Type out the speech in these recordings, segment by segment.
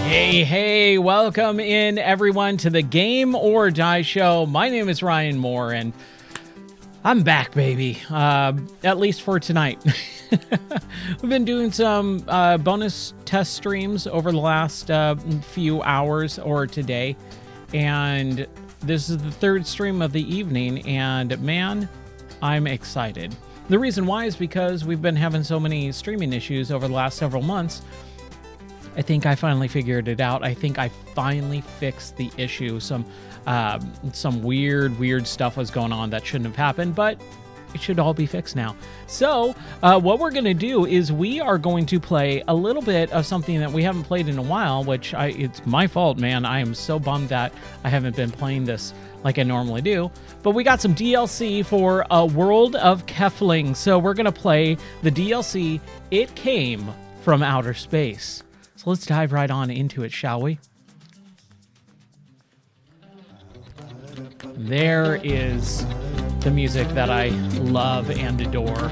Hey, welcome in everyone to the Game or Die Show. My name is Ryan Moore and I'm back, baby. At least for tonight. We've been doing some bonus test streams over the last few hours or today, and this is the third stream of the evening, and man, I'm excited. The reason why is because we've been having so many streaming issues over the last several months. I think I finally figured it out. I think I finally fixed the issue. Some weird stuff was going on that shouldn't have happened, but it should all be fixed now. So what we're going to do is we are going to play a little bit of something that we haven't played in a while, which it's my fault, man. I am so bummed that I haven't been playing this like I normally do. But we got some DLC for a World of Keflings. So we're going to play the DLC, It Came from Outer Space. So let's dive right on into it, shall we? There is the music that I love and adore.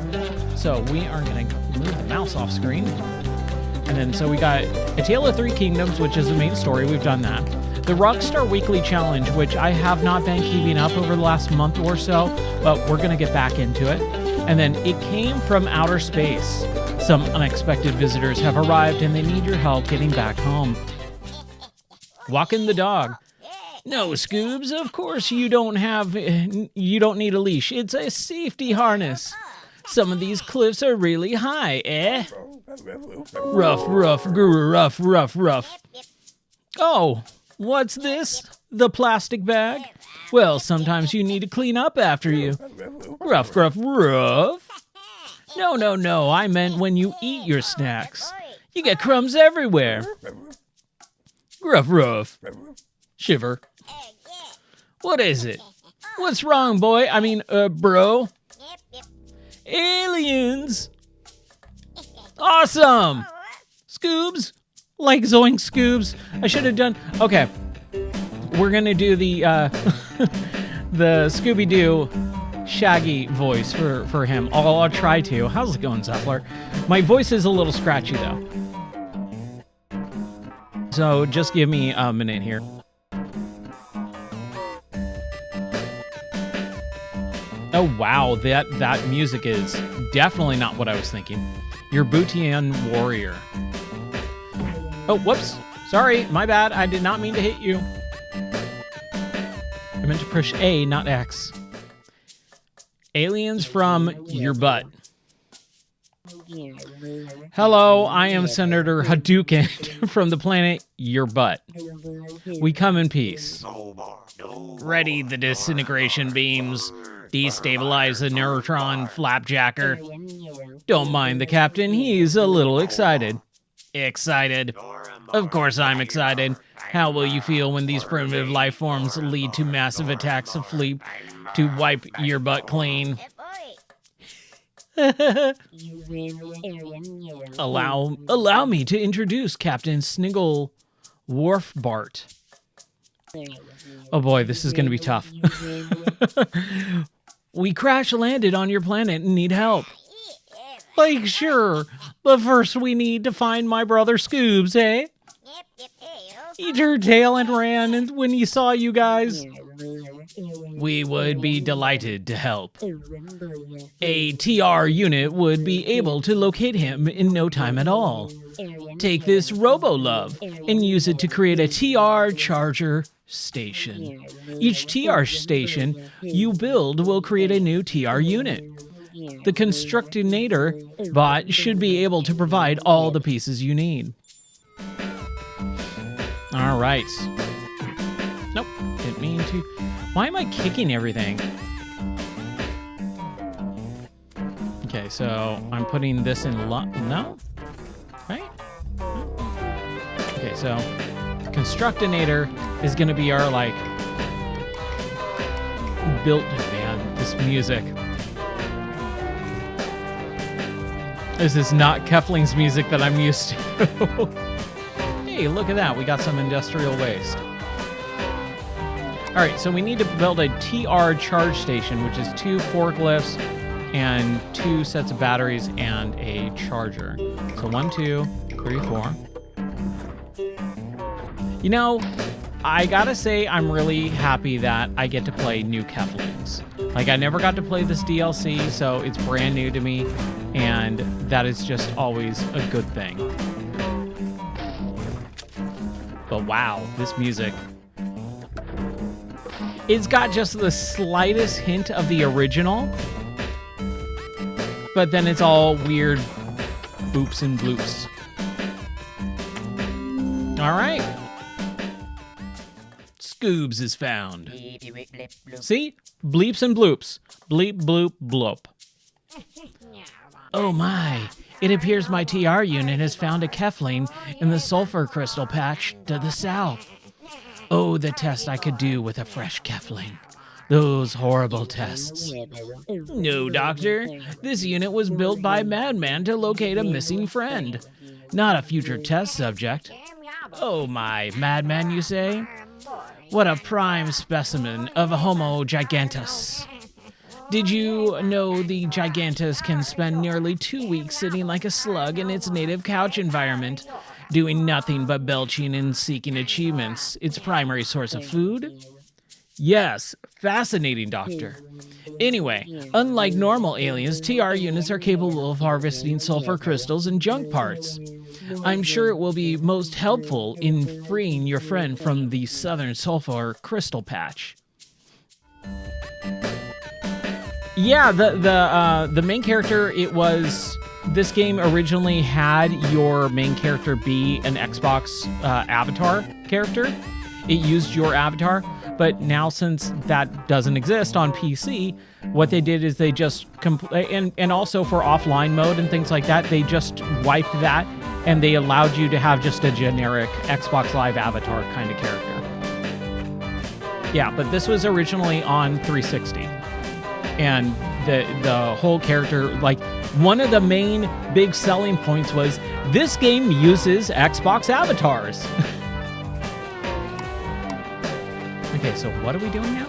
So we are going to move the mouse off screen. And then so we got A Tale of Three Kingdoms, which is the main story. We've done that. The Rockstar Weekly Challenge, which I have not been keeping up over the last month or so, but we're going to get back into it. And then It Came from Outer Space. Some unexpected visitors have arrived and they need your help getting back home. Walking the dog. No, Scoobs, of course you don't need a leash. It's a safety harness. Some of these cliffs are really high, eh? Rough, guru, rough. Oh, what's this? The plastic bag? Well, sometimes you need to clean up after you. Rough. No, I meant when you eat your snacks. You get crumbs everywhere. Rough. Shiver. What is it? What's wrong, boy? I mean, bro? Aliens! Awesome! Scoobs? Like Zoink Scoobs. I should have done... Okay. We're gonna do the, the Scooby-Doo Shaggy voice for him. I'll try to. How's it going, Zeppler? My voice is a little scratchy, though. So just give me a minute here. Oh, wow. That music is definitely not what I was thinking. Your Bootian warrior. Oh, whoops. Sorry, my bad. I did not mean to hit you. I meant to push A, not X. Aliens from your butt. Hello, I am Senator Hadouken from the planet Your Butt. We come in peace. Ready the disintegration beams. Destabilize the neutron flapjacker. Don't mind the captain, he's a little excited. Excited? Of course I'm excited. How will you feel when these primitive life forms lead to massive attacks of fleet to wipe your butt clean? Allow me to introduce Captain Sniggle Wharfbart. Oh boy, this is going to be tough. We crash landed on your planet and need help. Like, sure, but first we need to find my brother Scoobs, eh? He turned tail and ran and when he saw you guys. We would be delighted to help. A TR unit would be able to locate him in no time at all. Take this Robo-Love and use it to create a TR charger station. Each TR station you build will create a new TR unit. The Constructinator bot should be able to provide all the pieces you need. All right. Nope, didn't mean to. Why am I kicking everything? Okay, so I'm putting this in no? Right? Okay, so Constructinator is going to be our, like, built... Man, this music. This is not Kefling's music that I'm used to. Hey, look at that. We got some industrial waste. All right, so we need to build a TR charge station, which is 2 forklifts and 2 sets of batteries and a charger. So 1, 2, 3, 4. You know, I gotta say I'm really happy that I get to play new Keflings. Like, I never got to play this DLC, so it's brand new to me, and that is just always a good thing. But wow, this music. It's got just the slightest hint of the original, but then it's all weird boops and bloops. All right. Scoobs is found. See? Bleeps and bloops. Bleep, bloop, bloop. Oh my. It appears my TR unit has found a Kefling in the sulfur crystal patch to the south. Oh, the test I could do with a fresh Kefling. Those horrible tests. No, Doctor. This unit was built by a madman to locate a missing friend. Not a future test subject. Oh my, madman, you say? What a prime specimen of a Homo gigantus. Did you know the gigantus can spend nearly 2 weeks sitting like a slug in its native couch environment, doing nothing but belching and seeking achievements, its primary source of food? Yes, fascinating, Doctor. Anyway, unlike normal aliens, TR units are capable of harvesting sulfur crystals and junk parts. I'm sure it will be most helpful in freeing your friend from the southern sulfur crystal patch. Yeah, the main character, this game originally had your main character be an Xbox avatar character. It used your avatar, but now since that doesn't exist on PC, what they did is they just, and also for offline mode and things like that, they just wiped that and they allowed you to have just a generic Xbox Live avatar kind of character. Yeah, but this was originally on 360. And the whole character, like, one of the main big selling points was this game uses Xbox avatars. Okay, so what are we doing now?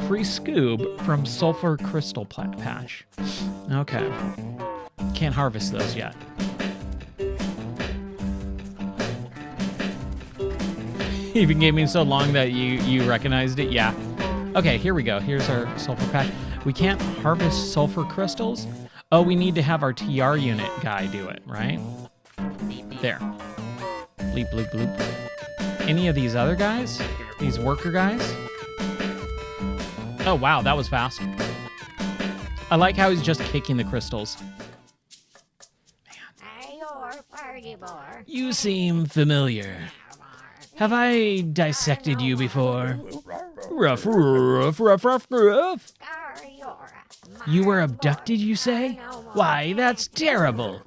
Free Scoob from Sulfur Crystal Patch. Okay. Can't harvest those yet. Even gave me so long that you recognized it? Yeah. Okay, here we go. Here's our sulfur patch. We can't harvest sulfur crystals. Oh, we need to have our TR unit guy do it, right? There. Bleep, bloop, bloop. Any of these other guys? These worker guys? Oh, wow, that was fast. I like how he's just kicking the crystals. Man. You seem familiar. Have I dissected you before? Ruff, ruff, ruff, ruff, ruff. You were abducted, you say? Why, that's terrible.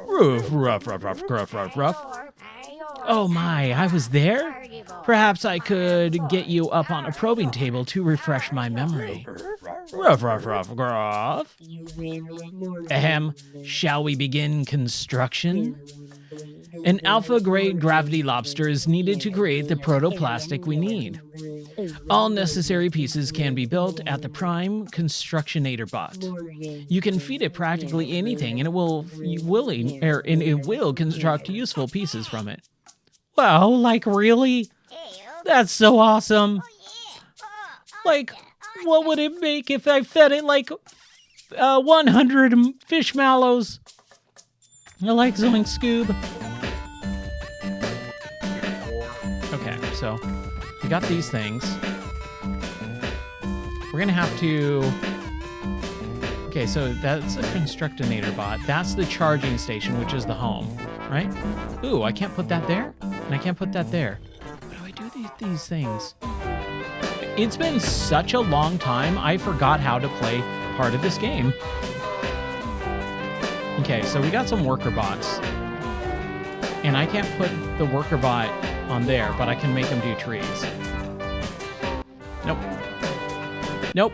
Ruff, ruff, ruff, ruff, ruff, ruff, ruff. Oh my, I was there? Perhaps I could get you up on a probing table to refresh my memory. Ruff, ruff, ruff, ruff. Ahem, shall we begin construction? An alpha-grade gravity lobster is needed to create the protoplastic we need. All necessary pieces can be built at the Prime Constructionator bot. You can feed it practically anything, and it will construct useful pieces from it. Wow, like really? That's so awesome. Like, what would it make if I fed it like 100 fish mallows? I like Zoink Scoob. Okay, so we got these things. We're gonna have to... Okay, so that's a Constructinator bot. That's the charging station, which is the home, right? Ooh, I can't put that there, and I can't put that there. How do I do these things? It's been such a long time, I forgot how to play part of this game. Okay, so we got some worker bots. And I can't put the worker bot on there, but I can make them do trees. Nope. Nope.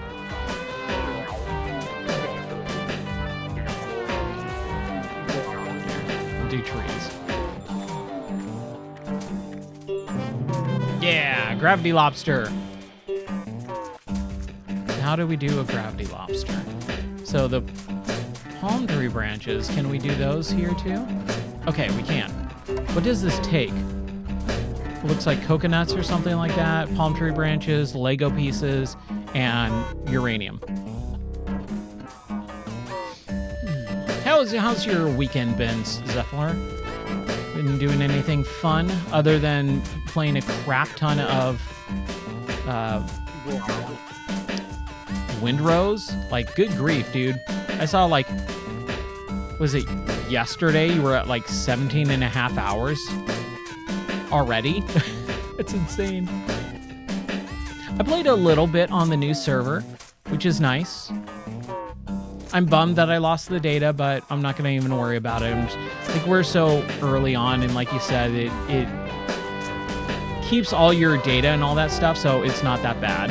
We'll do trees. Yeah, gravity lobster. How do we do a gravity lobster? So the palm tree branches, can we do those here too? Okay, we can. What does this take? looks like coconuts or something like that, palm tree branches, Lego pieces, and uranium. How's your weekend been, Zephyr? Been doing anything fun other than playing a crap ton of Windrose? Like, good grief, dude. I saw, like, was it yesterday you were at like 17 and a half hours already? It's insane. I played a little bit on the new server, which is nice. I'm bummed that I lost the data, but I'm not going to even worry about it. Like, we're so early on, and like you said, it keeps all your data and all that stuff, so it's not that bad.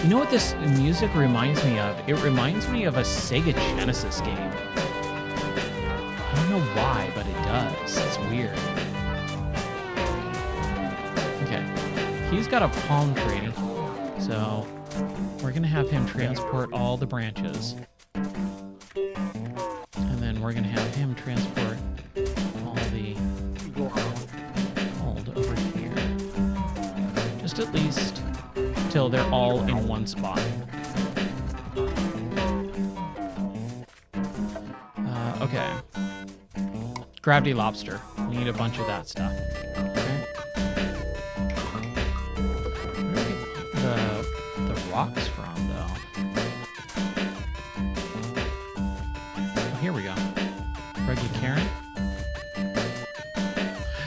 You know what this music reminds me of? It reminds me of a Sega Genesis game. I don't know why, but it does. It's weird. Okay. He's got a palm tree, so we're going to have him transport all the branches. And then we're going to have him transport all the gold over here. Just at least till they're all in one spot. Okay. Gravity lobster. We need a bunch of that stuff. Okay. Where are the rocks from, though? Oh, here we go. Reggie Karen.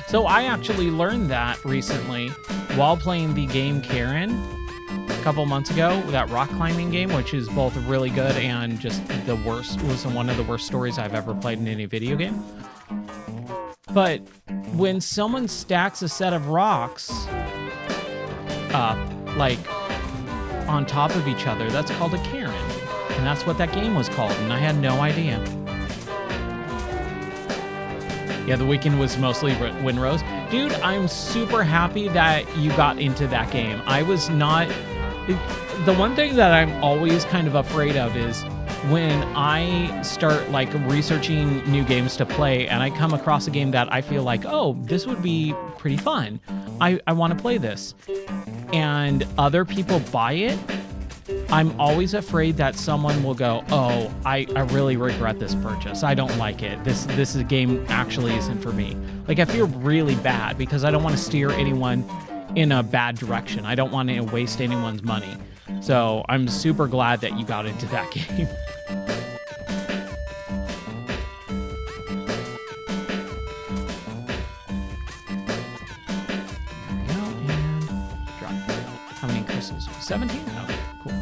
So I actually learned that recently while playing the game Karen a couple months ago, that rock climbing game, which is both really good and just the worst, was one of the worst stories I've ever played in any video game. But when someone stacks a set of rocks up, like on top of each other, that's called a Karen. And that's what that game was called, and I had no idea. Yeah, the weekend was mostly Windrose. Dude, I'm super happy that you got into that game. I was not... The one thing that I'm always kind of afraid of is when I start like researching new games to play and I come across a game that I feel like, oh, this would be pretty fun. I want to play this. And other people buy it. I'm always afraid that someone will go, oh, I really regret this purchase. I don't like it. This game actually isn't for me. Like, I feel really bad because I don't want to steer anyone in a bad direction. I don't want to waste anyone's money. So I'm super glad that you got into that game. There we go, and drop. How many crystals? 17? Oh, cool.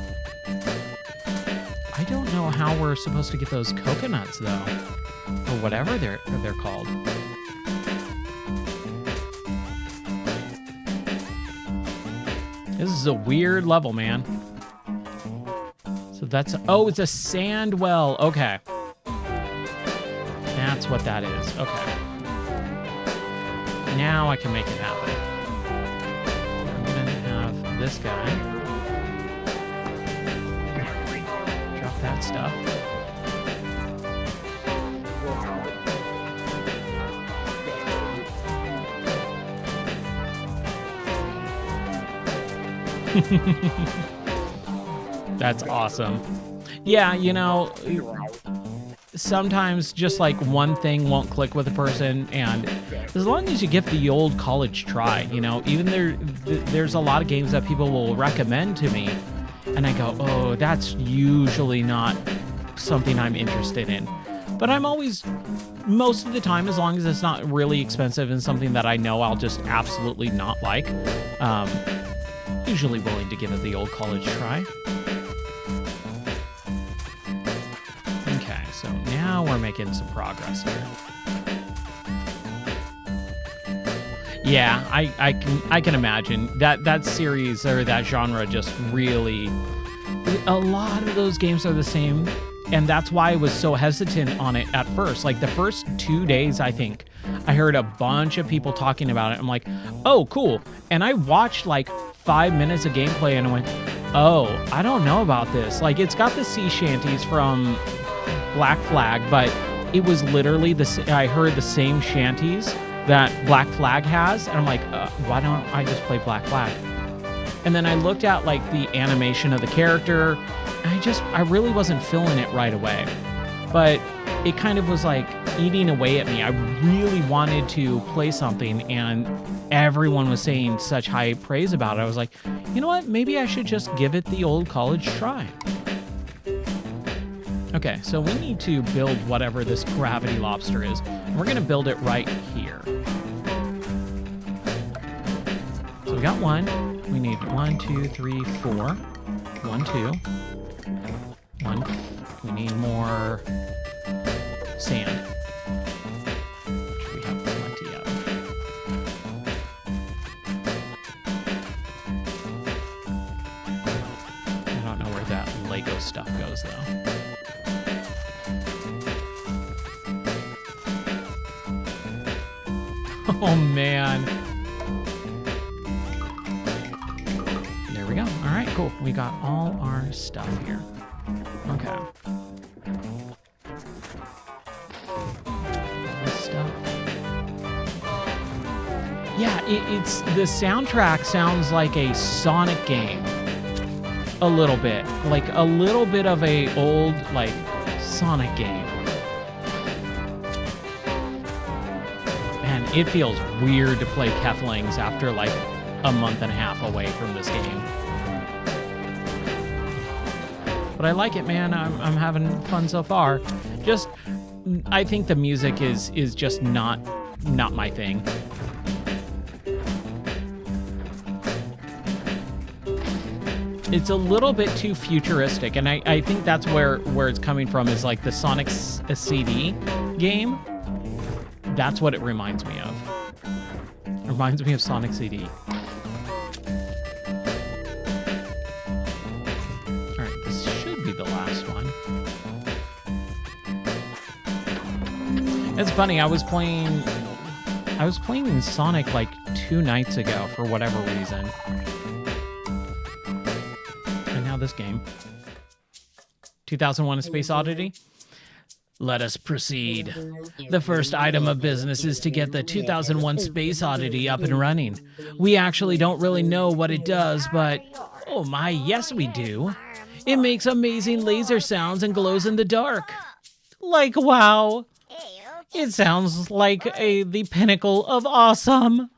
I don't know how we're supposed to get those coconuts, though. Or whatever they're called. This is a weird level, man. So that's... Oh, it's a sand well. Okay. That's what that is. Okay. Now I can make it happen. I'm going to have this guy. Drop that stuff. That's awesome. Yeah, you know, sometimes just like one thing won't click with a person, and as long as you give the old college try, you know, even there's a lot of games that people will recommend to me, and I go, oh, that's usually not something I'm interested in. But I'm always, most of the time, as long as it's not really expensive and something that I know I'll just absolutely not like, usually willing to give it the old college try. Okay, so now we're making some progress here. Yeah, I can imagine that series or that genre just really, a lot of those games are the same, and that's why I was so hesitant on it at first. Like the first 2 days, I think I heard a bunch of people talking about it. I'm like, oh, cool. And I watched like 5 minutes of gameplay and I went, oh, I don't know about this. Like, it's got the sea shanties from Black Flag, but it was literally I heard the same shanties that Black Flag has, and I'm like, why don't I just play Black Flag? And then I looked at like the animation of the character, and I really wasn't feeling it right away. But it kind of was like eating away at me. I really wanted to play something, and everyone was saying such high praise about it. I was like, you know what? Maybe I should just give it the old college try. Okay, so we need to build whatever this gravity lobster is. And we're going to build it right here. So we got one. We need 1, 2, 3, 4. 1, 2. 1. We need more sand, which we have plenty of. I don't know where that Lego stuff goes, though. Oh, man. There we go. All right, cool. We got all our stuff here. Okay. This stuff. Yeah, it's the soundtrack sounds like a Sonic game. A little bit. Like a little bit of a old, like, Sonic game. Man, it feels weird to play Keflings after like a month and a half away from this game. But I like it, man. I'm having fun so far. Just, I think the music is just not my thing. It's a little bit too futuristic, and I think that's where it's coming from, is like the Sonic CD game. That's what it reminds me of. It reminds me of Sonic CD. It's funny, I was playing Sonic like 2 nights ago for whatever reason. And now this game. 2001: A Space Odyssey. Let us proceed. The first item of business is to get the 2001: Space Odyssey up and running. We actually don't really know what it does, but oh my, yes we do. It makes amazing laser sounds and glows in the dark. Like, wow. It sounds like the pinnacle of awesome.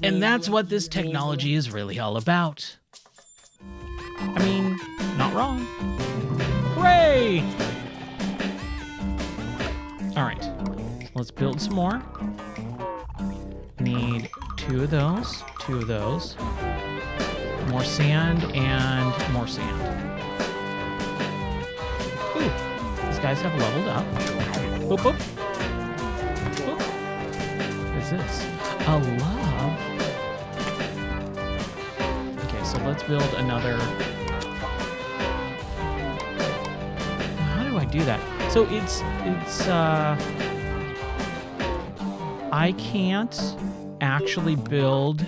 And that's what this technology is really all about. I mean, not wrong. Hooray! All right, let's build some more. Need 2 of those, 2 of those. More sand and more sand. Ooh, these guys have leveled up. Boop, boop. Boop. What is this? A love. Okay, so let's build another. How do I do that? So it's I can't actually build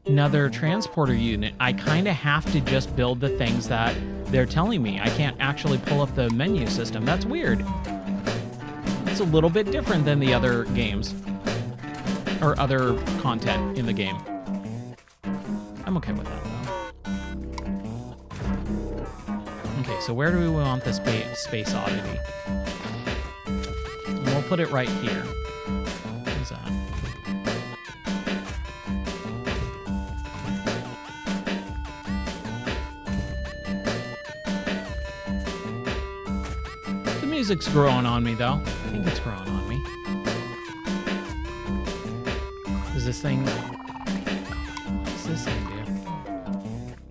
another transporter unit. I kind of have to just build the things that they're telling me. I can't actually pull up the menu system. That's weird. It's a little bit different than the other games or other content in the game. I'm okay with that though. Okay, so where do we want the space oddity? We'll put it right here. What's that? The music's growing on me, though. I think it's growing on me. Does this thing... What does this thing do?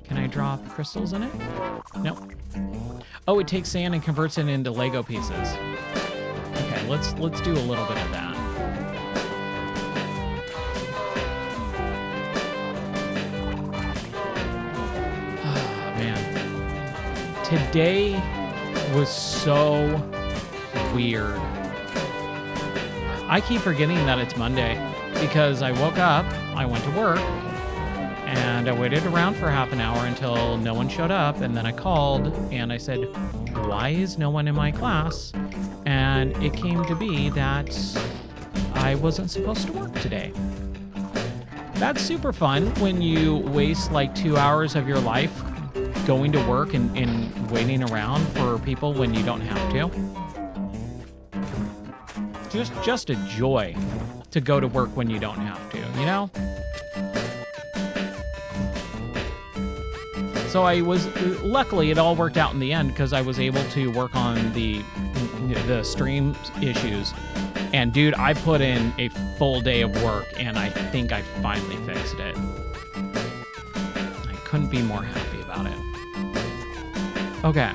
Can I drop crystals in it? Nope. Oh, it takes sand and converts it into Lego pieces. Okay, let's do a little bit of that. Oh, man. Today was so weird. I keep forgetting that it's Monday because I woke up, I went to work, And I waited around for half an hour until no one showed up. And then I called and I said, why is no one in my class? And it came to be that I wasn't supposed to work today. That's super fun when you waste like 2 hours of your life going to work and waiting around for people when you don't have to. Just a joy to go to work when you don't have to, you know? So luckily it all worked out in the end because I was able to work on the stream issues. And dude, I put in a full day of work and I think I finally fixed it. I couldn't be more happy about it. Okay.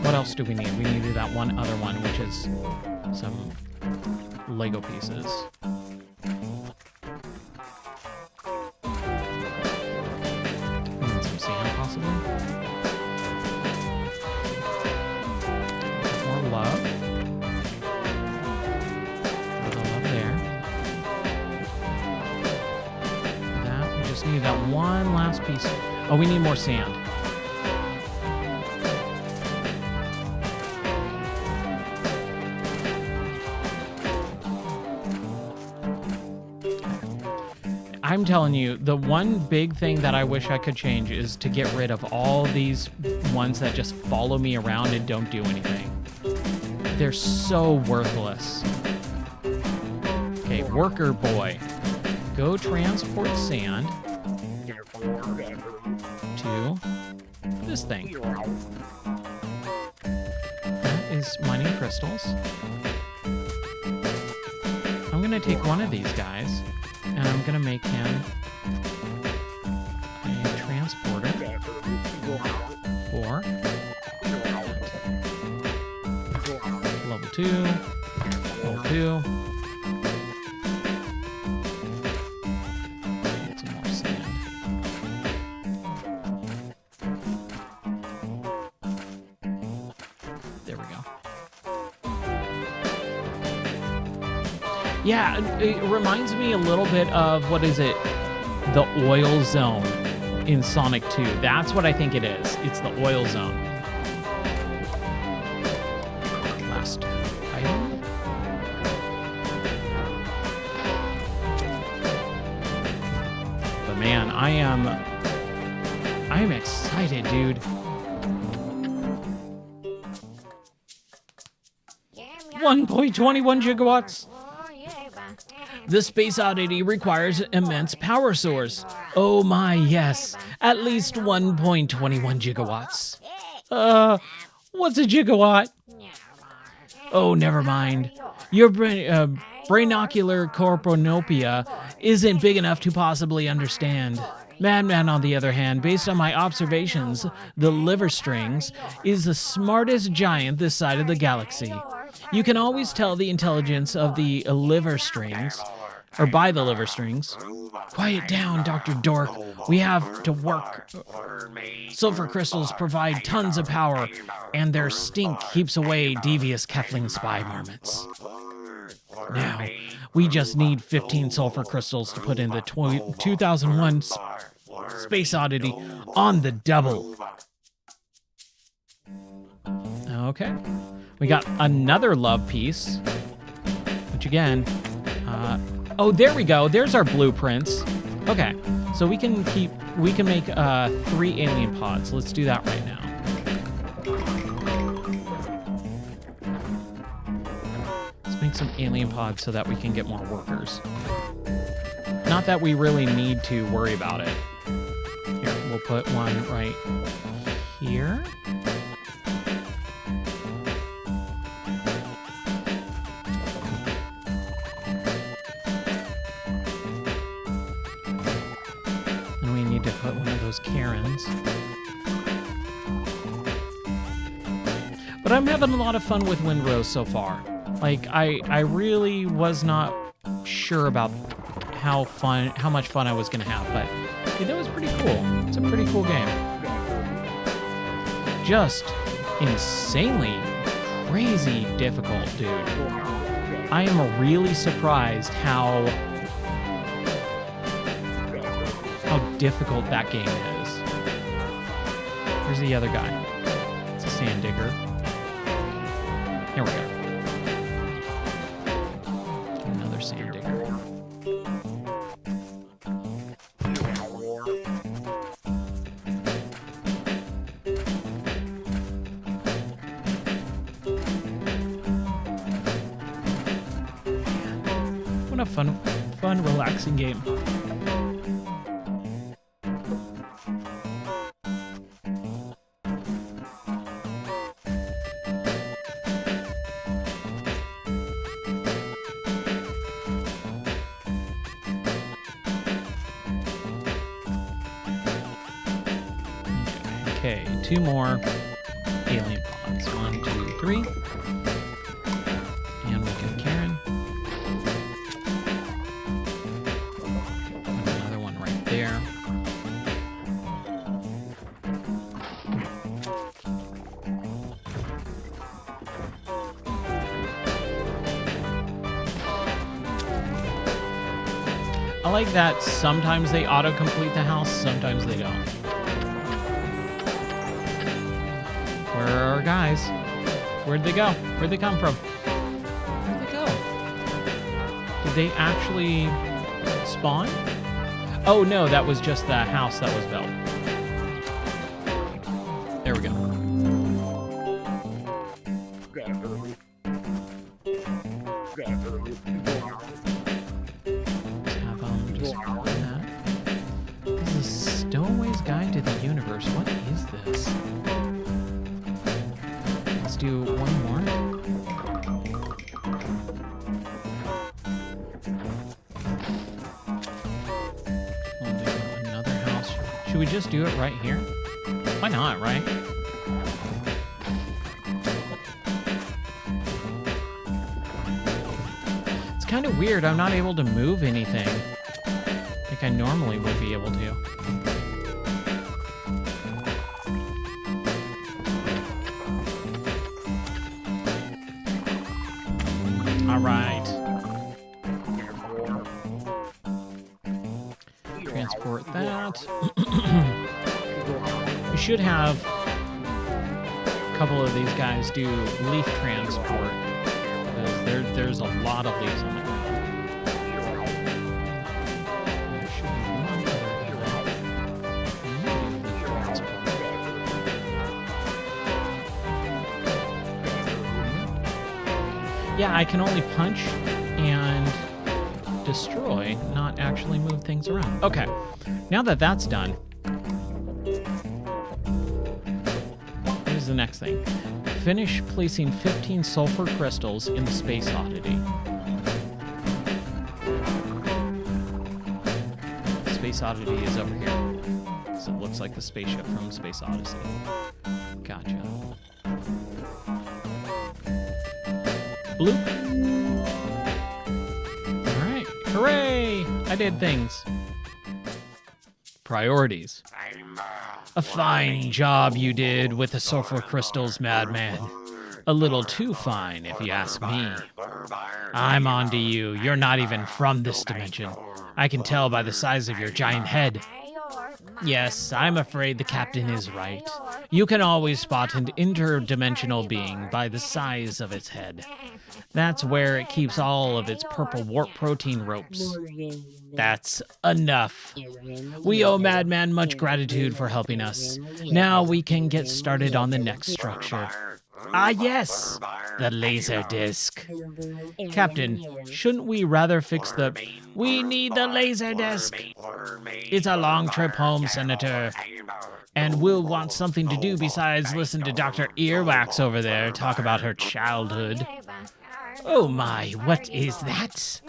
What else do we need? We needed that one other one, which is some Lego pieces. Some sand, possibly. More love. Need that one last piece. Oh, we need more sand. I'm telling you, the one big thing that I wish I could change is to get rid of all these ones that just follow me around and don't do anything. They're so worthless. Okay, worker boy. Go transport sand to this thing. That is mining crystals. I'm going to take one of these guys, and I'm going to make him a transporter for level 2, level 2. Yeah, it reminds me a little bit of, what is it? The oil zone in Sonic 2. That's what I think it is. It's the oil zone. Last item. But man, I am excited, dude. 1.21 gigawatts. The Space Oddity requires immense power source. Oh my, yes. At least 1.21 gigawatts. What's a gigawatt? Oh, never mind. Your brainocular corponopia isn't big enough to possibly understand. Madman, on the other hand, based on my observations, the liver strings is the smartest giant this side of the galaxy. You can always tell the intelligence of the liver strings, or by the liver strings. Quiet down, Dr. Dork. We have to work. Sulfur crystals provide tons of power, and their stink keeps away devious Kefling spy varmints. Now, we just need 15 sulfur crystals to put in the 2001 Space Oddity on the double. Okay. We got another love piece, which again, oh, there we go. There's our blueprints. Okay, so we can make 3 alien pods. Let's do that right now. Let's make some alien pods so that we can get more workers. Not that we really need to worry about it. Here, we'll put one right here. To put one of those Karens. But I'm having a lot of fun with Windrose so far. Like, I really was not sure about how much fun I was going to have, but yeah, that was pretty cool. It's a pretty cool game. Just insanely crazy difficult, dude. I am really surprised how how difficult that game is. Where's the other guy? It's a sand digger. Here we go. Another sand digger. What a fun, relaxing game. Okay, 2 more alien pods. 1, 2, 3. And we'll get Karen. Another one right there. I like that sometimes they auto-complete the house, sometimes they don't. Where are our guys? Where'd they go? Where'd they come from? Where'd they go? Did they actually spawn? Oh no, that was just the house that was built. There we go. Just run that. This is Stowaway's Guide to the Universe. What is this? Let's do one more. We'll do another house. Should we just do it right here? Why not, right? It's kind of weird. I'm not able to move anything like I normally would be able to. All right. Transport that. We should have a couple of these guys do leaf transport. Because there's a lot of leaves on the ground. There should be one other here. Leaf transport. Yeah, I can only punch and destroy, not actually move things around. Okay, now that that's done, here's the next thing. Finish placing 15 sulfur crystals in the Space Oddity. Space Oddity is over here. So it looks like the spaceship from Space Odyssey. Gotcha. Bloop. Alright. Hooray! I did things. Priorities. A fine job you did with the sulfur crystals, madman. A little too fine, if you ask me. I'm on to you. You're not even from this dimension. I can tell by the size of your giant head. Yes, I'm afraid the captain is right. You can always spot an interdimensional being by the size of its head. That's where it keeps all of its purple warp protein ropes. That's enough. We owe Madman much gratitude for helping us. Now we can get started on the next structure. Ah, yes, the laser disc. Captain, shouldn't we rather fix the... We need the laser disc. It's a long trip home, Senator. And we'll want something to do besides listen to Dr. Earwax over there talk about her childhood. Oh my, what is that?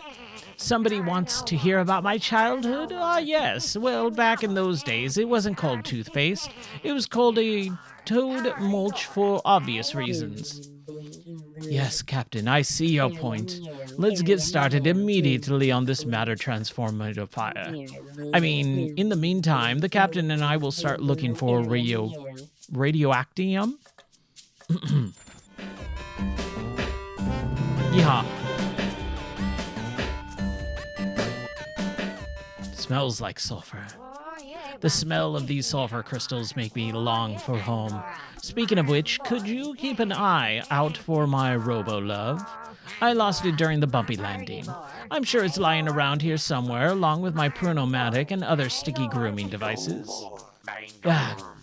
Somebody wants to hear about my childhood? Ah, yes. Well, back in those days, it wasn't called toothpaste. It was called a toad mulch for obvious reasons. Yes, Captain, I see your point. Let's get started immediately on this matter transformative fire. I mean, in the meantime, the Captain and I will start looking for radioactium. Yeehaw. Smells like sulfur. The smell of these sulfur crystals make me long for home. Speaking of which, could you keep an eye out for my robo-love? I lost it during the bumpy landing. I'm sure it's lying around here somewhere, along with my Prunomatic and other sticky grooming devices.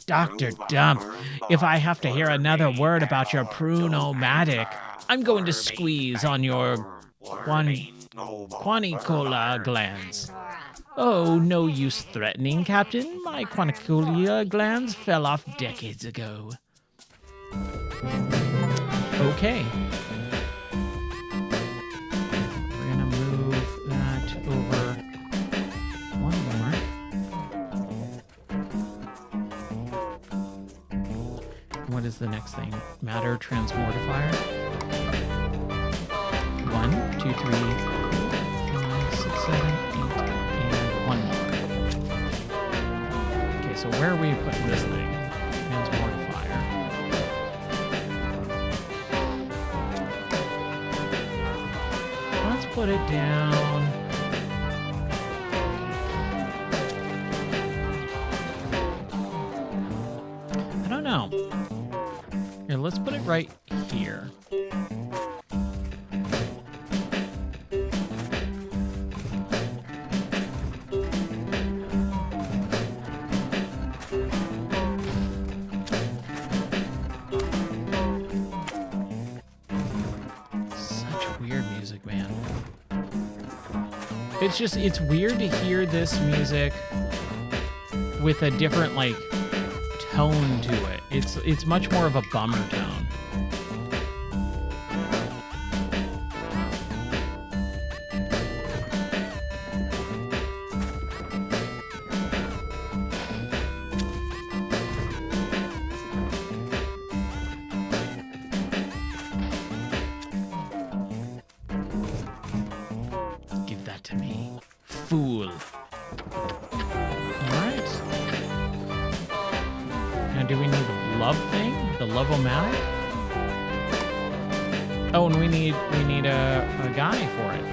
Dr. Dump, if I have to hear another word about your Prunomatic, I'm going to squeeze on your Quanicola glands. Oh, no use threatening, Captain. My Quanicola glands fell off decades ago. Okay. We're gonna move that over one more. What is the next thing? Matter transmortifier. 1, 2, 3, 4, 5, 6, 7, 8, and one more. Okay, so where are we putting this thing? Transmortifier. Let's put it down. I don't know. Here, let's put it right here. It's weird to hear this music with a different, like, tone to it. It's much more of a bummer tone. Give that to me. Fool. Alright. Now, do we need the love thing? The love-o-matic? Oh, and we need a guy for it.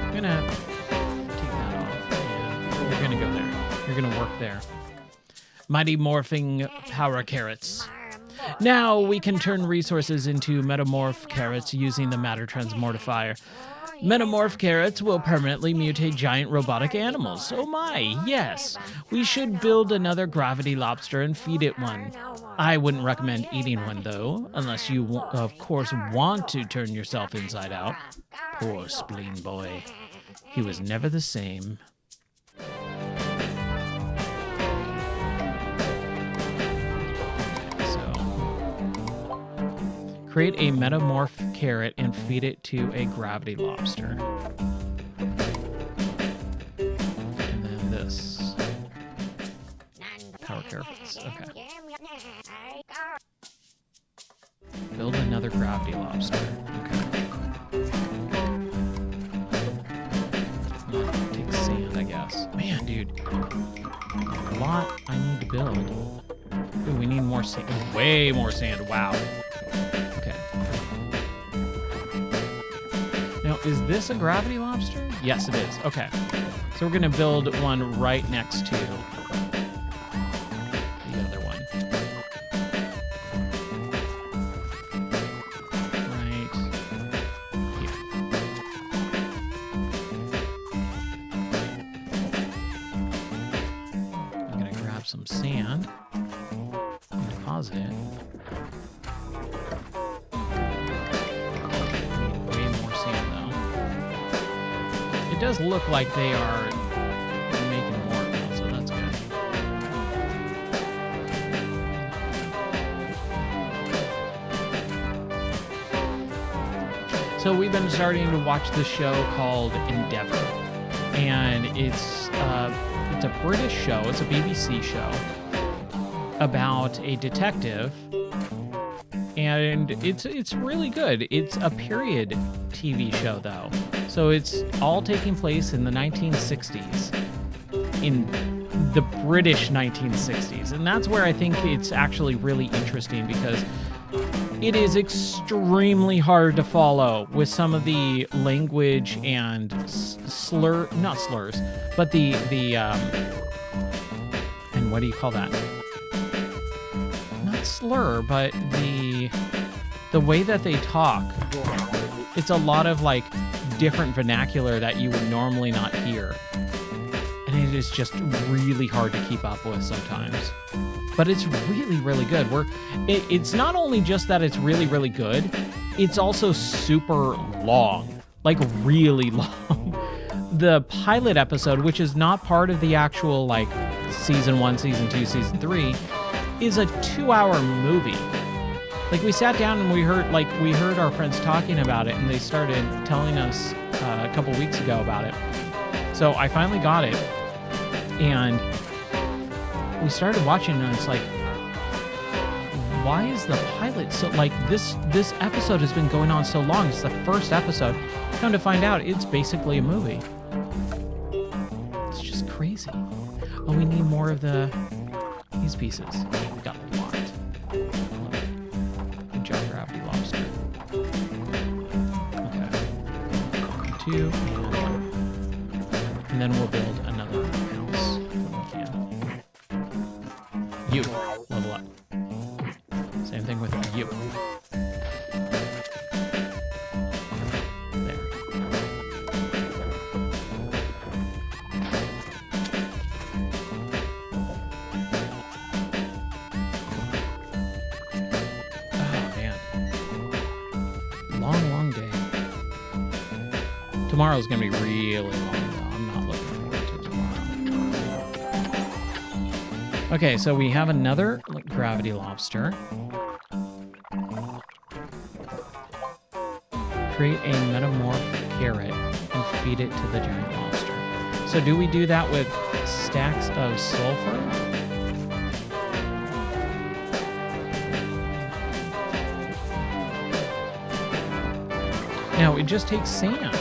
I'm gonna take that off. Yeah, you're gonna go there. You're gonna work there. Mighty morphing power carrots. Now we can turn resources into metamorph carrots using the matter transmortifier. Metamorph carrots will permanently mutate giant robotic animals. Oh my, yes. We should build another gravity lobster and feed it one. I wouldn't recommend eating one though, unless you, of course, want to turn yourself inside out. Poor spleen boy. He was never the same. Create a metamorph carrot and feed it to a gravity lobster. And then this. Power carrots. Okay. Build another gravity lobster. Okay. Take sand, I guess. Man, dude. A lot I need to build. Ooh, we need more sand. Way more sand. Wow. Now, is this a gravity lobster? Yes, it is. Okay. So we're going to build one right next to the other one. Right here. I'm going to grab some sand and deposit it. It does look like they are making more now, so that's good. So we've been starting to watch this show called Endeavour, and it's a British show. It's a BBC show about a detective, and it's really good. It's a period TV show though. So it's all taking place in the 1960s, in the British 1960s. And that's where I think it's actually really interesting because It is extremely hard to follow with some of the language and not slurs, but the and what do you call that? Not slur, but the way that they talk. It's a lot of like different vernacular that you would normally not hear. And it is just really hard to keep up with sometimes. But it's really, really good. It's not only just that it's really, really good, it's also super long. Like, really long. The pilot episode, which is not part of the actual, like, Season 1, Season 2, Season 3, is a 2-hour movie. Like, we sat down and we heard our friends talking about it, and they started telling us a couple weeks ago about it. So I finally got it, and we started watching, and it's like, why is the pilot so, like, this episode has been going on so long. It's the first episode. Come to find out, it's basically a movie. It's just crazy. Oh, we need more of these pieces. We got a lot. Good job, Gravity Lobster. Okay. 2 and 1. And then we'll build another house when we can. You, level up. Same thing with you. There. Oh, man. Long day. Tomorrow's gonna be really long, though. I'm not looking forward to tomorrow. Okay, so we have another gravity lobster. Create a metamorph carrot and feed it to the giant lobster. So do we do that with stacks of sulfur? No, it just takes sand.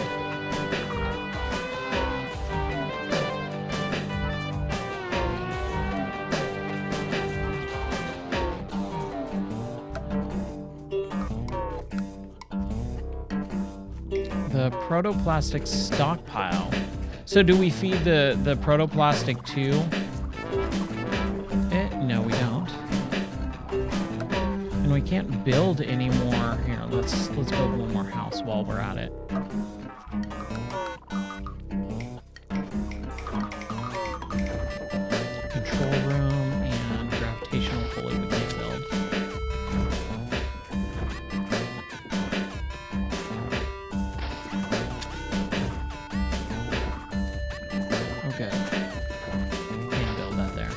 The protoplastic stockpile. So do we feed the protoplastic to it? No, we don't. And we can't build any more. Here, let's build one more house while we're at it. Control room and gravitational pulley we can't build. Okay. Can't build that there.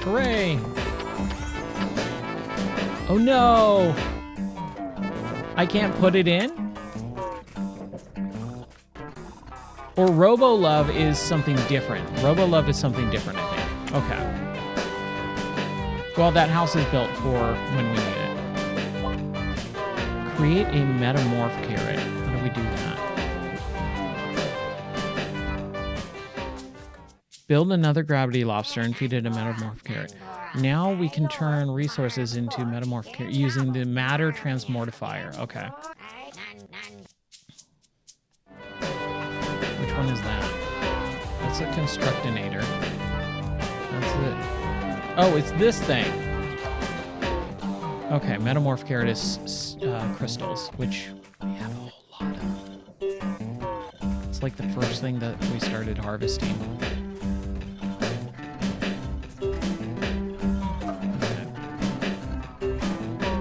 Hooray! Oh no! I can't put it in? Or Robo-Love is something different. Robo-Love is something different, I think. Okay. Well, that house is built for when we need it. Create a metamorph carrot. How do we do that? Build another gravity lobster and feed it a metamorph carrot. Now we can turn resources into metamorph carrot using the matter transmortifier. Okay. Which one is that? That's a constructinator. That's it. Oh, it's this thing. Okay, metamorph carrot is crystals, which we have a whole lot of. It's like the first thing that we started harvesting. Okay.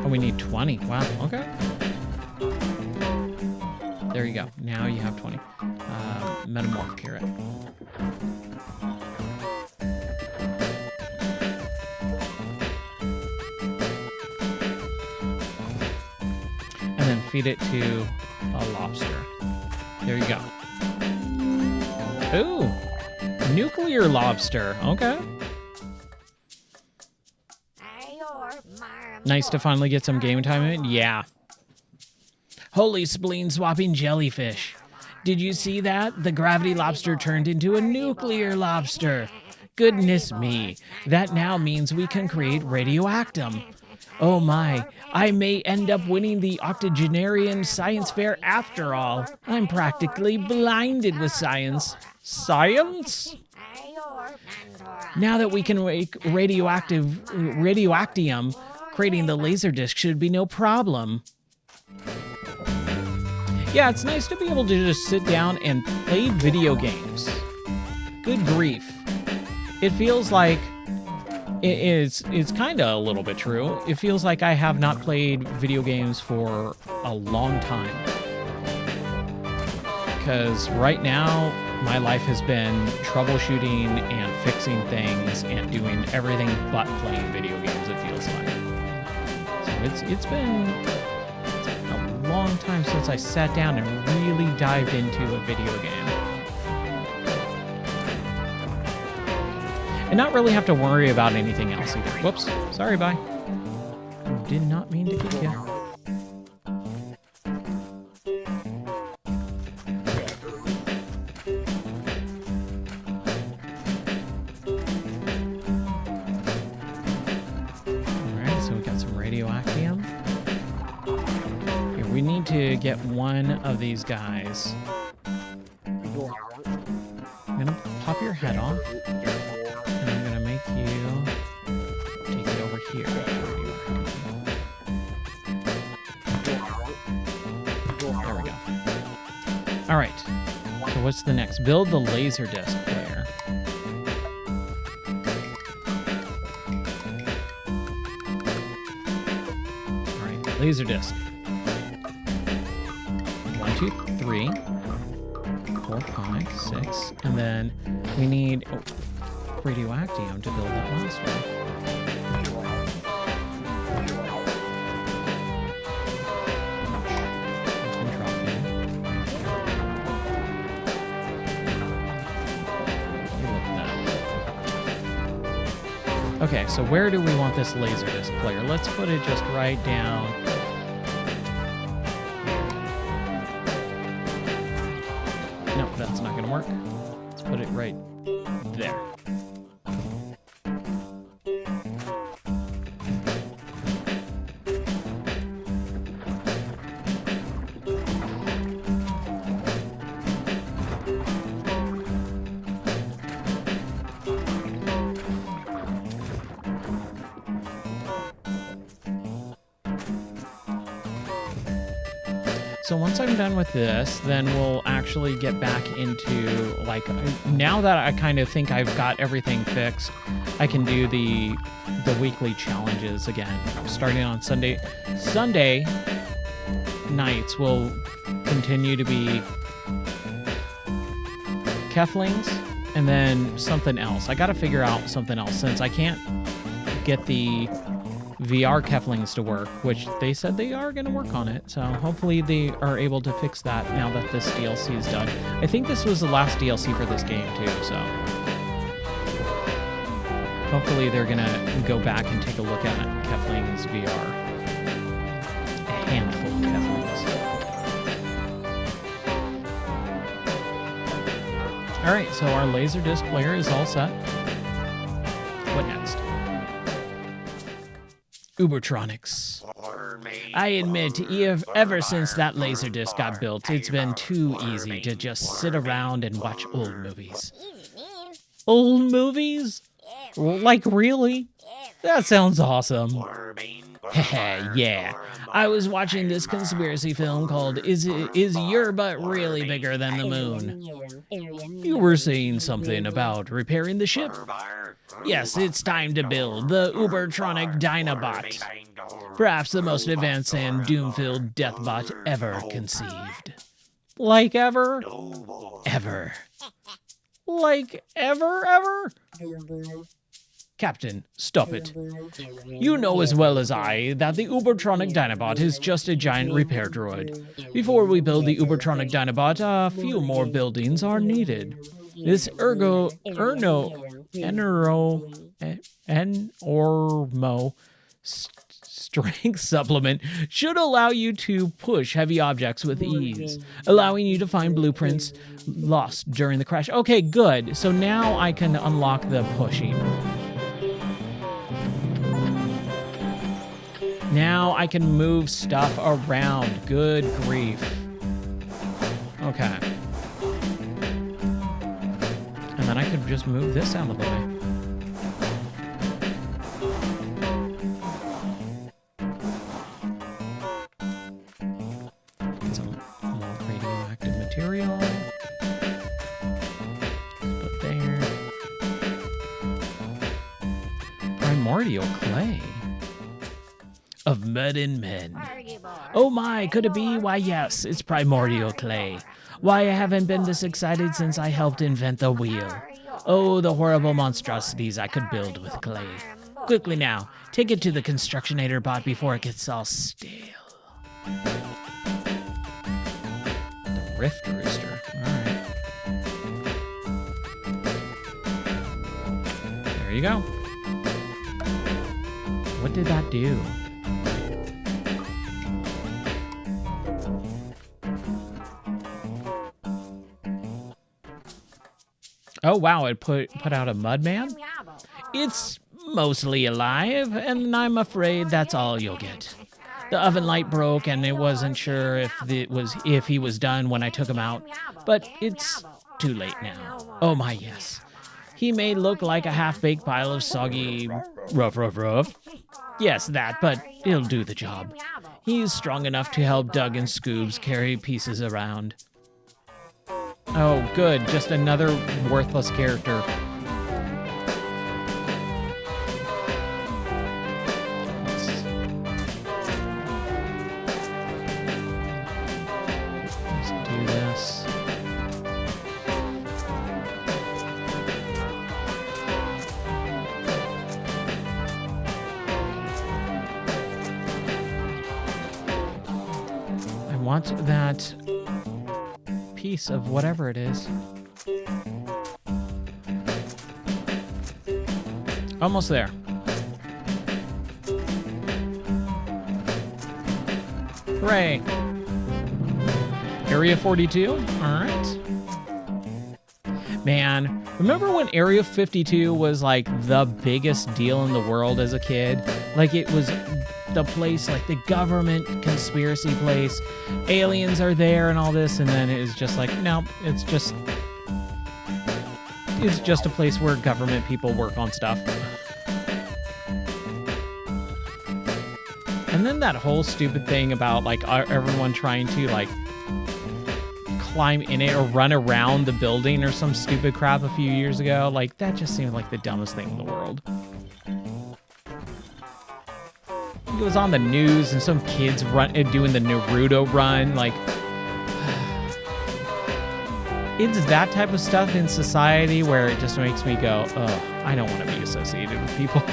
Oh, we need 20. Wow, okay. There you go. Now you have 20. Metamorph carrot. And then feed it to a lobster. There you go. Ooh, nuclear lobster. Okay. Nice to finally get some game time in. Yeah. Holy spleen swapping jellyfish. Did you see that? The gravity lobster turned into a nuclear lobster. Goodness me. That now means we can create radioactum. Oh my, I may end up winning the octogenarian science fair after all. I'm practically blinded with science. Science? Now that we can make radioactium, creating the laser disc should be no problem. Yeah, it's nice to be able to just sit down and play video games. Good grief. It feels like it's kind of a little bit true. It feels like I have not played video games for a long time. Because right now, my life has been troubleshooting and fixing things and doing everything but playing video games, it feels like. So it's been a long time since I sat down and really dived into a video game. And not really have to worry about anything else either. Whoops. Sorry, bye. Did not mean to kick you. Alright, so we got some radioactium. Here, we need to get one of these guys. I'm gonna pop your head off. You take it over here. There we go. All right. So what's the next? Build the laser disc player. All right, laser disc. 1, 2, 3, 4, 5, 6, and then we need. Oh, radioactium to build that last one. Okay, so where do we want this laser disc player? Let's put it just right down. No, that's not going to work. Let's put it right there. So once I'm done with this, then we'll actually get back into, like, now that I kind of think I've got everything fixed, I can do the weekly challenges again. Starting on Sunday nights will continue to be Keflings and then something else. I got to figure out something else since I can't get the VR Keflings to work, which they said they are going to work on it. So hopefully they are able to fix that now that this DLC is done. I think this was the last DLC for this game too, so hopefully they're going to go back and take a look at Keflings VR. A handful of Keflings. All right, so our Laserdisc player is all set. What next? Ubertronics. I admit, ever since that Laserdisc got built, it's been too easy to just sit around and watch old movies. Old movies? Like, really? That sounds awesome. Yeah. I was watching this conspiracy film called Is Your Butt Really Bigger Than the Moon? You were saying something about repairing the ship? Yes, it's time to build the Ubertronic Dinobot. Perhaps the most advanced and doom-filled deathbot ever conceived. Like ever? Ever. Like ever? Captain, stop it. You know as well as I that the Ubertronic Dinobot is just a giant repair droid. Before we build the Ubertronic Dinobot, a few more buildings are needed. This strength supplement should allow you to push heavy objects with ease, allowing you to find blueprints lost during the crash. Okay, good. So now I can unlock the pushing. Now I can move stuff around. Good grief. Okay. And then I could just move this out of the way. Get some more radioactive material. Put there. Primordial clay. Of mud and men. Oh my, could it be? Why, yes, it's primordial clay. Why, I haven't been this excited since I helped invent the wheel. Oh, the horrible monstrosities I could build with clay. Quickly now, take it to the Constructionator bot before it gets all stale. The Rift Rooster. Alright. There you go. What did that do? Oh, wow, it put out a Mudman? It's mostly alive, and I'm afraid that's all you'll get. The oven light broke, and it wasn't sure if he was done when I took him out, but it's too late now. Oh my, yes. He may look like a half-baked pile of soggy rough. Yes, that, but he'll do the job. He's strong enough to help Doug and Scoobs carry pieces around. Oh, good. Just another worthless character. Let's do this. I want that piece of whatever it is. Almost there. Hooray. Area 42? All right. Man, remember when Area 52 was like the biggest deal in the world as a kid? Like it was the place, like the government conspiracy place. Aliens are there and all this, and then it was just like, no, it's just a place where government people work on stuff. And then that whole stupid thing about like everyone trying to like climb in it or run around the building or some stupid crap a few years ago, like that just seemed like the dumbest thing in the world. It was on the news and some kids doing the Naruto run. Like, it's that type of stuff in society where it just makes me go, oh, I don't want to be associated with people.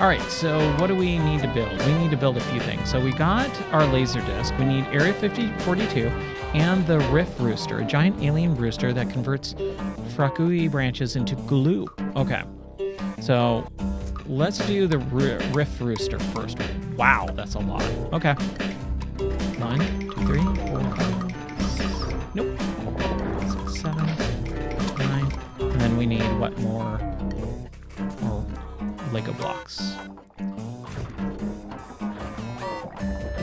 All right, so what do we need to build? We need to build a few things. So we got our laser disc. We need Area 42 and the Rift Rooster, a giant alien rooster that converts Frakui branches into glue. Okay, so let's do the Rift Rooster first. Wow, that's a lot. Okay. 1, 2, 3, 4, 5. Nope. 6, 7, 9. And then we need what more? More Lego blocks.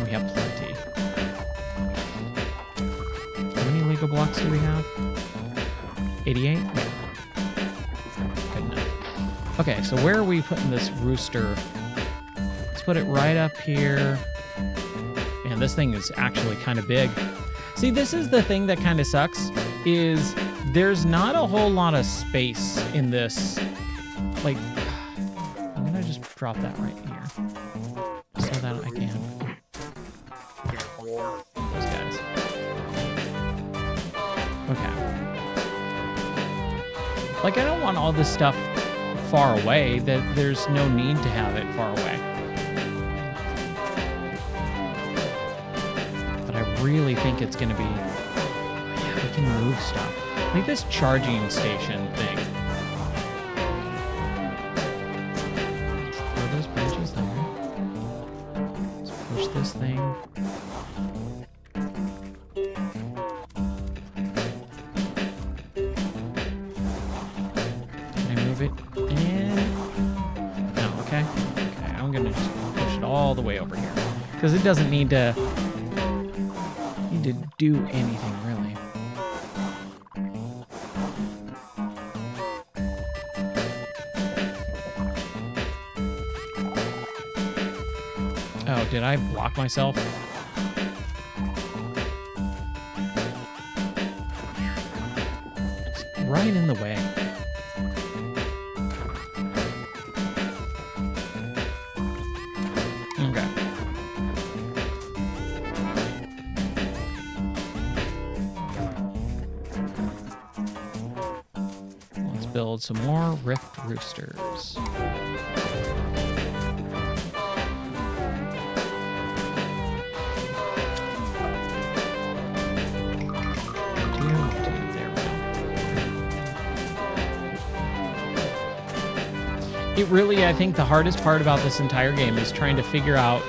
We have plenty. How many Lego blocks do we have? 88? Yeah. Good enough. Okay, so where are we putting this rooster? Let's put it right up here. Man, this thing is actually kind of big. See, this is the thing that kind of sucks, is there's not a whole lot of space in this. Like, I'm gonna just drop that right here so that I can. Those guys. Okay. Like, I don't want all this stuff far away. That there's no need to have it far away. But I really think it's gonna be. Yeah, we can move stuff. Like this charging station thing. this thing. Can I move it in? No, okay. Okay, I'm gonna just push it all the way over here. Because it doesn't need to do anything, really. Oh, did I block myself? It's right in the way. Okay. Let's build some more rift roosters. It really, I think the hardest part about this entire game is trying to figure out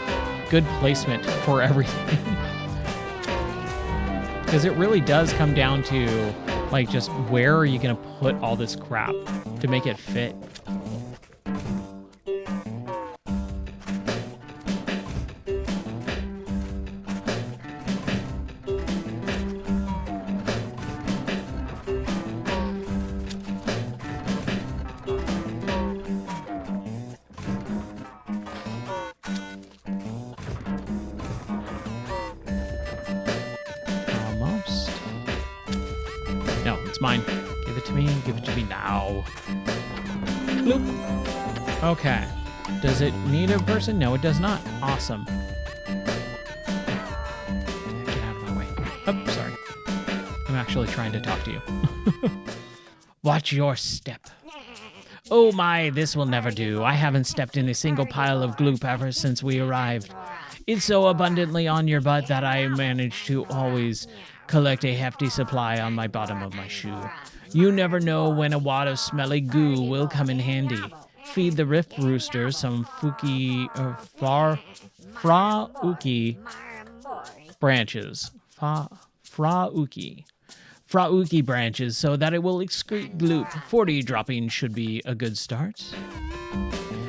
good placement for everything. Because it really does come down to, like, just where are you going to put all this crap to make it fit? No, it's mine. Give it to me. Give it to me now. Bloop. Okay. Does it need a person? No, it does not. Awesome. Get out of my way. Oh, sorry. I'm actually trying to talk to you. Watch your step. Oh my, this will never do. I haven't stepped in a single pile of gloop ever since we arrived. It's so abundantly on your butt that I managed to always collect a hefty supply on my bottom of my shoe. You never know when a wad of smelly goo will come in handy. Feed the rift rooster some frauki branches. Frauki branches so that it will excrete gloop. 40 droppings should be a good start.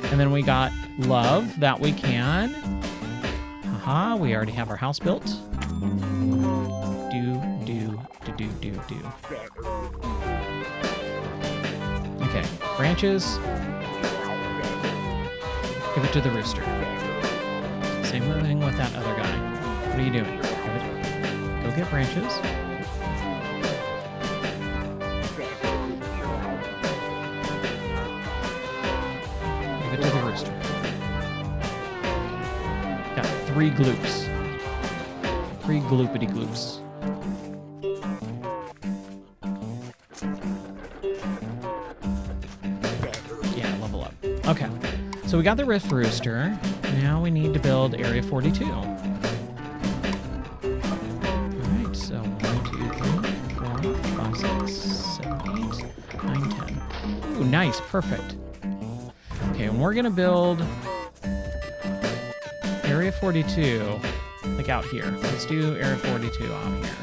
And then we got love that we can. Haha, we already have our house built. Do. Okay, branches. Give it to the rooster. Same thing with that other guy. What are you doing? Go get branches. Give it to the rooster. Got 3 gloops. 3 gloopity gloops. Yeah, level up. Okay. So we got the rift rooster. Now we need to build area 42. Alright, so 1, 2, 3, 4, 5, 6, 7, 8, 9, 10. Ooh, nice, perfect. Okay, and we're gonna build area 42, like out here. Let's do area 42 out here.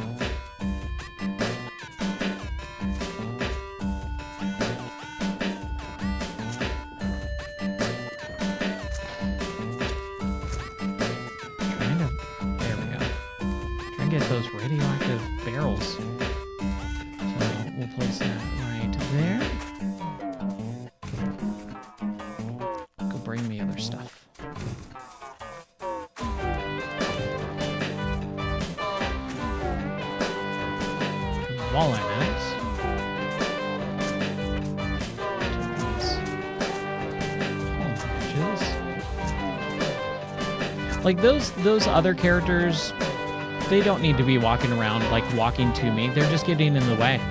Get those radioactive barrels. So we'll place that right there. Go bring me other stuff. Walleye nets. Like those other characters, they don't need to be walking around, like, walking to me. They're just getting in the way.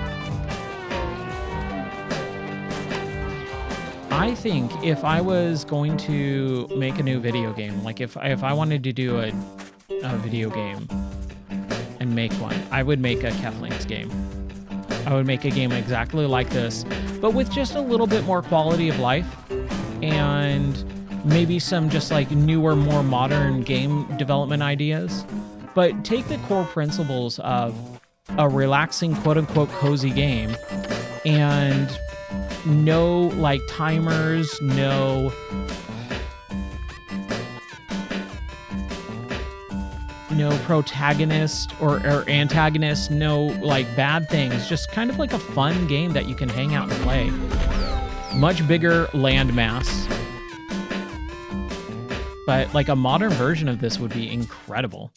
I think if I was going to make a new video game, like if I wanted to do a video game and make one, I would make a Keflings game. I would make a game exactly like this, but with just a little bit more quality of life and maybe some just like newer, more modern game development ideas, but take the core principles of a relaxing, quote unquote, cozy game and no like timers, no protagonist or antagonist, no like bad things, just kind of like a fun game that you can hang out and play. Much bigger landmass, but like a modern version of this would be incredible.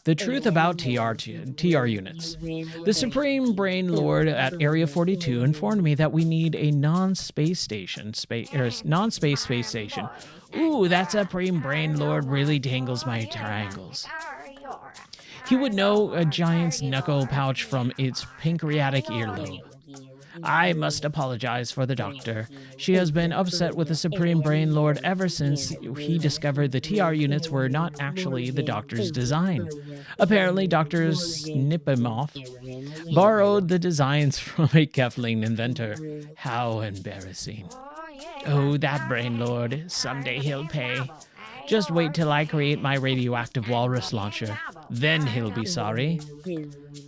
The truth about TR units. The Supreme Brain Lord at Area 42 informed me that we need a non-space station, non-space space station. Ooh, that Supreme Brain Lord really tingles my triangles. He would know a giant's knuckle pouch from its pancreatic earlobe. I must apologize for the doctor. She has been upset with the Supreme Brain Lord ever since he discovered the TR units were not actually the doctor's design. Apparently, Dr. Snipimoff borrowed the designs from a Kefling inventor. How embarrassing. Oh, that Brain Lord. Someday he'll pay. Just wait till I create my radioactive walrus launcher. Then he'll be sorry.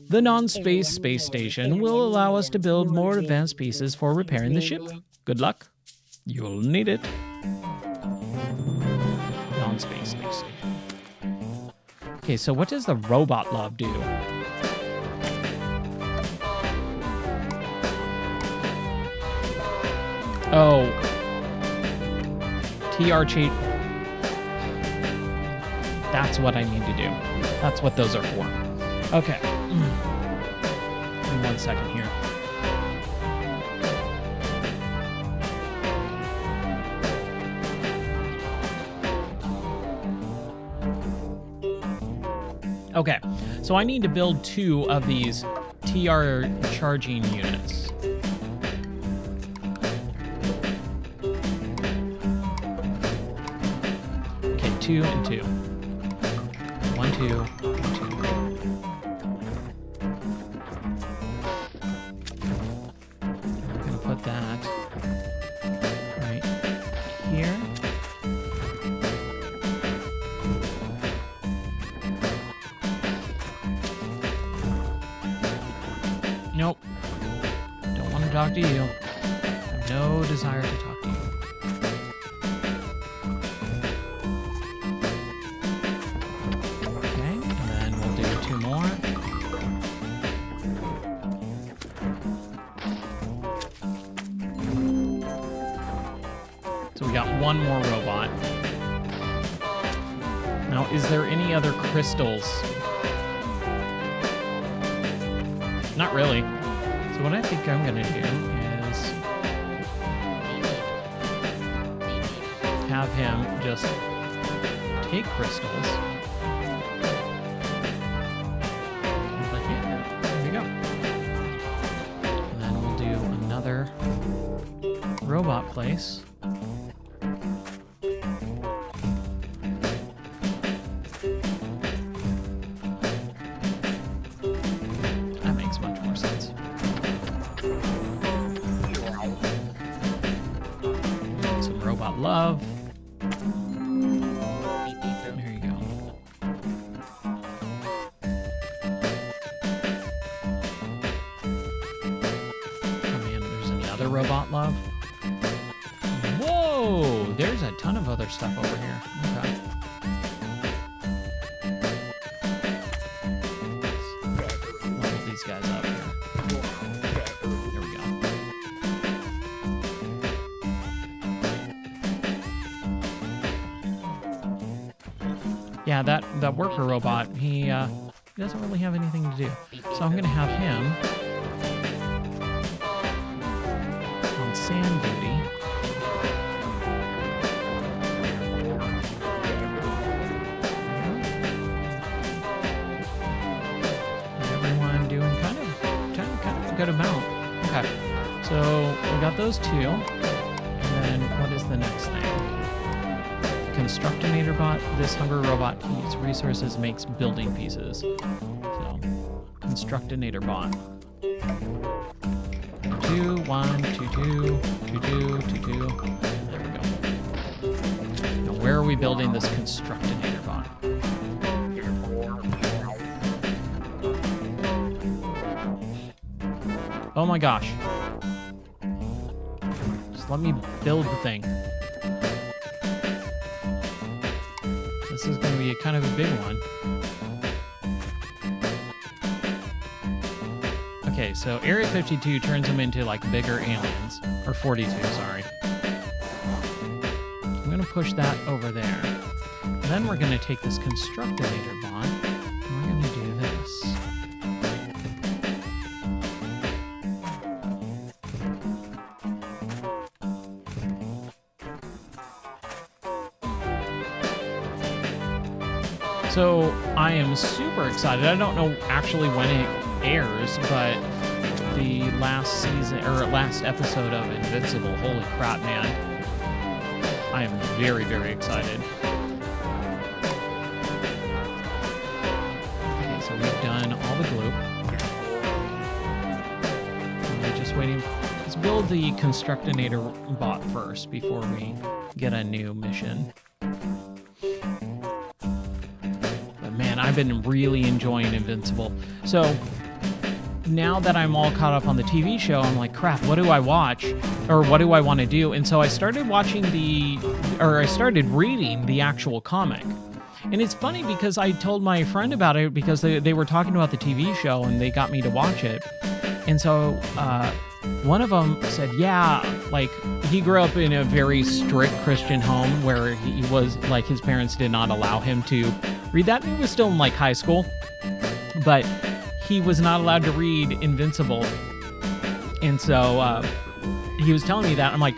The non-space space station will allow us to build more advanced pieces for repairing the ship. Good luck. You'll need it. Non-space space station. Okay, so what does the robot love do? Oh. TR cheat. That's what I need to do. That's what those are for. Okay. In 1 second here. Okay, so I need to build 2 of these TR charging units. Okay, 2 and 2. 1, 2, 1, 2. I'm gonna put that right here. Nope. Don't want to talk to you. I have no desire to talk to you. One more robot. Now, is there any other crystals? Not really. So what I think I'm gonna do is have him just take crystals. There we go. And then we'll do another robot place. Love. There you go. Oh man, there's another robot love. Whoa! There's a ton of other stuff over here. Okay. Level these guys up here. There we go. Yeah, that worker robot, he doesn't really have anything to do. So I'm going to have him on sand duty. And everyone doing kind of a good amount. Okay, so we got those 2. And then what is the next thing? Constructinator bot. This hungry robot eats resources, makes building pieces. So, Constructinator bot. 2, 1, 2, 2, 2, 2, 2, 2. There we go. we building this Constructinator bot? Oh my gosh. Just let me build the thing. This is going to be kind of a big one. Okay, so Area 52 turns them into, like, bigger aliens. Or 42, sorry. I'm going to push that over there. And then we're going to take this Constructinator bot, and we're going to do this. So I am super excited. I don't know actually when it airs, but the last season or last episode of Invincible, holy crap, man. I am very, very excited. Okay, so we've done all the glue. We're just waiting. Let's build the Constructinator bot first before we get a new mission. Man, I've been really enjoying Invincible. So now that I'm all caught up on the TV show, I'm like, crap, what do I watch? Or what do I want to do? And so I started I started reading the actual comic. And it's funny because I told my friend about it because they were talking about the TV show and they got me to watch it. And so one of them said, yeah, like he grew up in a very strict Christian home where he was like, his parents did not allow him to read that. He was still in like high school, but he was not allowed to read Invincible. And so he was telling me that. I'm like,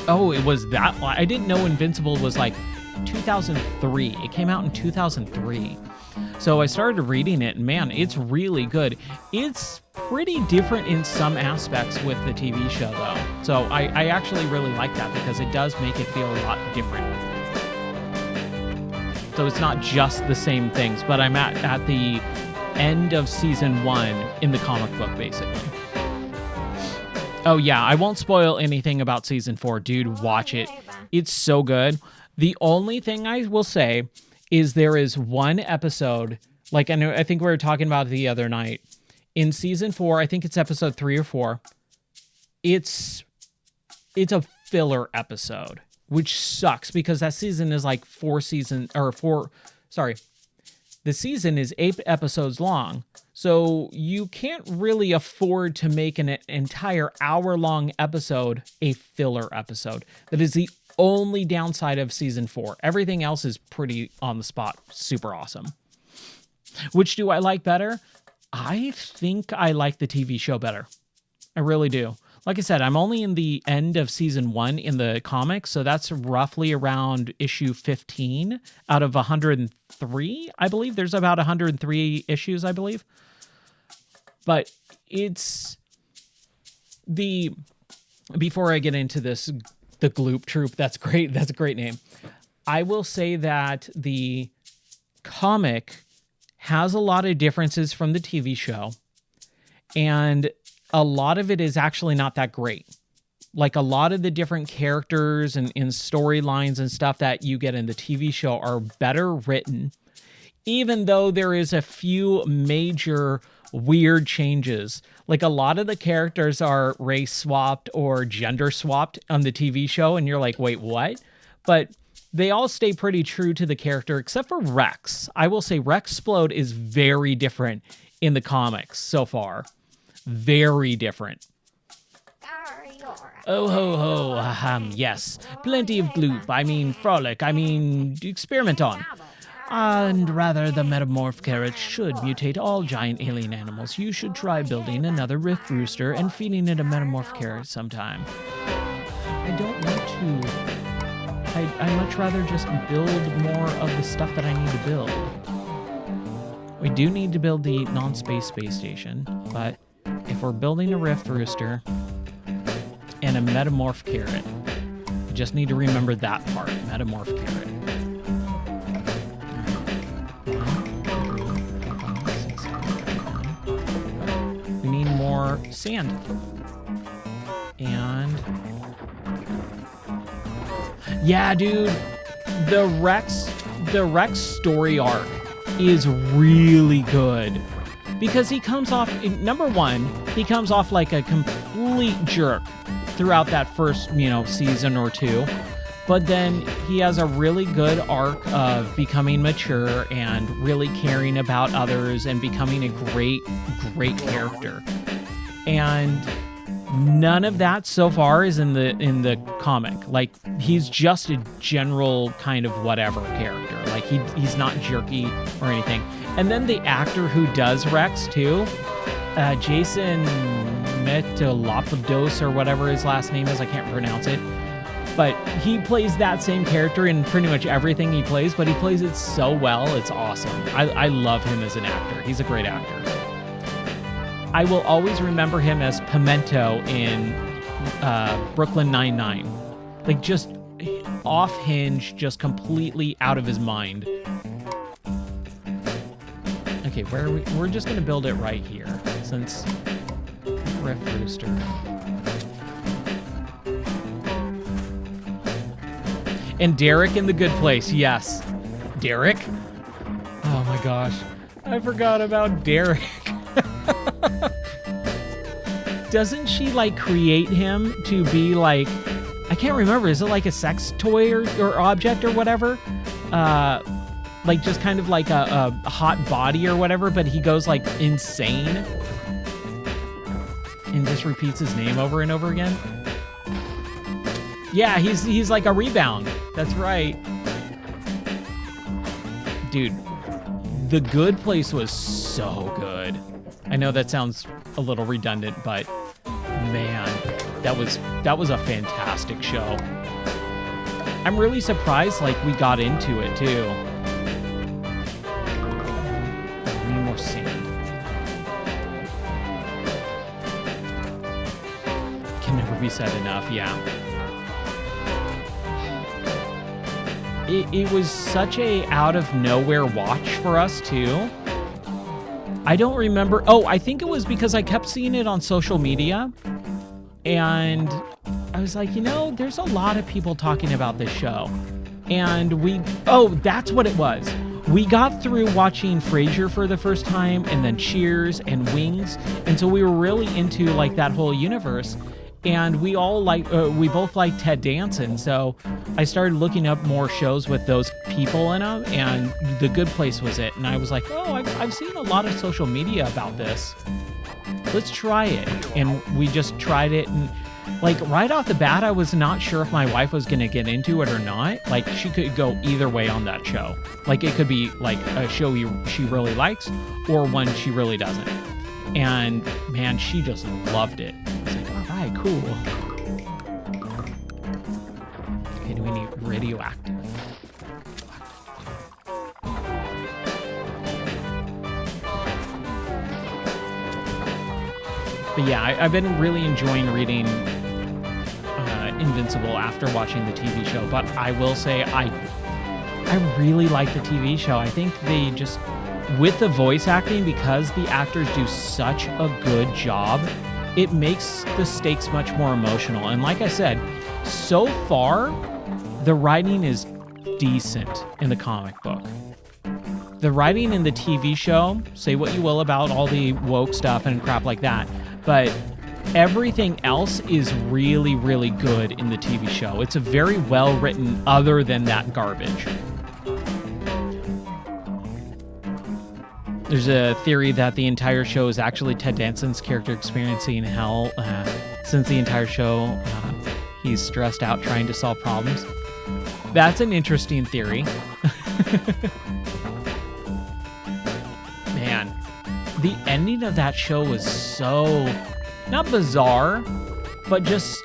oh, it was that. I didn't know Invincible was like 2003. It came out in 2003. So I started reading it, and man, it's really good. It's pretty different in some aspects with the TV show, though. So I actually really like that because it does make it feel a lot different. So it's not just the same things, but I'm at the end of season 1 in the comic book, basically. Oh yeah, I won't spoil anything about season 4. Dude, watch it. It's so good. The only thing I will say is there is one episode, like I think we were talking about it the other night, in season 4, I think it's episode 3 or 4. It's a filler episode, which sucks because that season is like the season is 8 episodes long. So you can't really afford to make an entire hour-long episode a filler episode. That is the only downside of season 4. Everything else is pretty on the spot, super awesome. Which do I like better? I think I like the TV show better. I really do. Like I said, I'm only in the end of season 1 in the comics, so that's roughly around issue 15 out of 103, I believe. There's about 103 issues, I believe. But it's before I get into this, the Gloop Troop, that's great. That's a great name. I will say that the comic has a lot of differences from the TV show, and a lot of it is actually not that great. Like a lot of the different characters and storylines and stuff that you get in the TV show are better written, even though there is a few major weird changes. Like a lot of the characters are race swapped or gender swapped on the TV show, and you're like, wait, what? But they all stay pretty true to the character, except for Rex. I will say Rexplode is very different in the comics so far. Very different. Oh ho ho, yes. Plenty of gloop, I mean frolic, I mean experiment on. And rather the metamorph carrot should mutate all giant alien animals. You should try building another rift rooster and feeding it a metamorph carrot sometime. I don't want to. I'd much rather just build more of the stuff that I need to build. We do need to build the non-space space station, but if we're building a rift rooster and a metamorph carrot, we just need to remember that part, metamorph carrot. We need more sand. And yeah, dude, the Rex story arc is really good because he comes off, number one, he comes off like a complete jerk throughout that first, season or two. But then he has a really good arc of becoming mature and really caring about others and becoming a great, great character. And none of that so far is in the comic. Like, he's just a general kind of whatever character. Like, he's not jerky or anything. And then the actor who does Rex too, Jason Metalopados or whatever his last name is, I can't pronounce it. But he plays that same character in pretty much everything he plays, but he plays it so well, it's awesome. I love him as an actor. He's a great actor. I will always remember him as Pimento in Brooklyn Nine-Nine. Like, just off hinge, just completely out of his mind. Okay, where are we? We're just going to build it right here, since Riff Rooster. And Derek in The Good Place, yes. Derek? Oh my gosh. I forgot about Derek. Doesn't she, like, create him to be, like, I can't remember, is it like a sex toy or object or whatever? Like, just kind of like a hot body or whatever, but he goes, like, insane and just repeats his name over and over again? Yeah, he's like a rebound. That's right. Dude, The Good Place was so good. I know that sounds a little redundant, but man, that was a fantastic show. I'm really surprised, like, we got into it too. I need more sand. Can never be said enough, yeah. It was such a out of nowhere watch for us too. I don't remember. Oh, I think it was because I kept seeing it on social media. And I was like, there's a lot of people talking about this show. And that's what it was. We got through watching Frasier for the first time, and then Cheers and Wings. And so we were really into, like, that whole universe. And we both like Ted Danson, so I started looking up more shows with those people in them, and The Good Place was it. And I was like, I've seen a lot of social media about this. Let's try it. And we just tried it, and, like, right off the bat, I was not sure if my wife was going to get into it or not. Like, she could go either way on that show. Like, it could be, like, a show she really likes or one she really doesn't. And, man, she just loved it. Cool. Okay, do we need radioactive? But yeah, I've been really enjoying reading Invincible after watching the TV show. But I will say I really like the TV show. I think they just, with the voice acting, because the actors do such a good job, it makes the stakes much more emotional. And like I said, so far, the writing is decent in the comic book. The writing in the TV show, say what you will about all the woke stuff and crap like that, but everything else is really, really good in the TV show. It's a very well written, other than that garbage. There's a theory that the entire show is actually Ted Danson's character experiencing hell. Since the entire show, he's stressed out trying to solve problems. That's an interesting theory. Man, the ending of that show was so, not bizarre, but just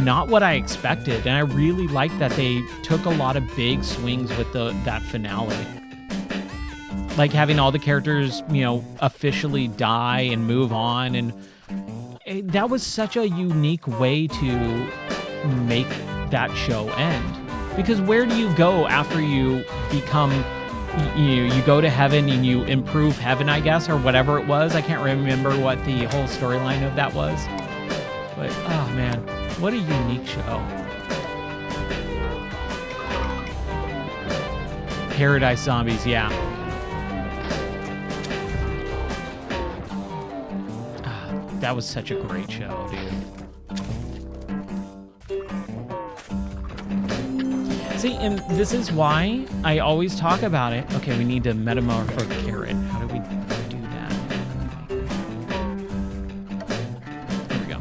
not what I expected. And I really like that they took a lot of big swings with that finale. Like having all the characters, officially die and move on. And that was such a unique way to make that show end. Because where do you go after you become, you go to heaven and you improve heaven, I guess, or whatever it was. I can't remember what the whole storyline of that was. But, oh man, what a unique show. Paradise Zombies, yeah. That was such a great show, dude. See, and this is why I always talk about it. Okay, we need to metamorph a carrot. How do we do that? There we go.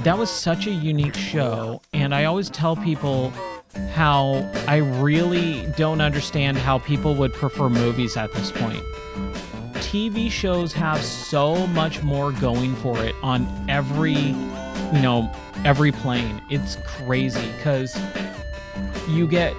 That was such a unique show, and I always tell people how I really don't understand how people would prefer movies at this point. TV shows have so much more going for it on every plane. It's crazy because you get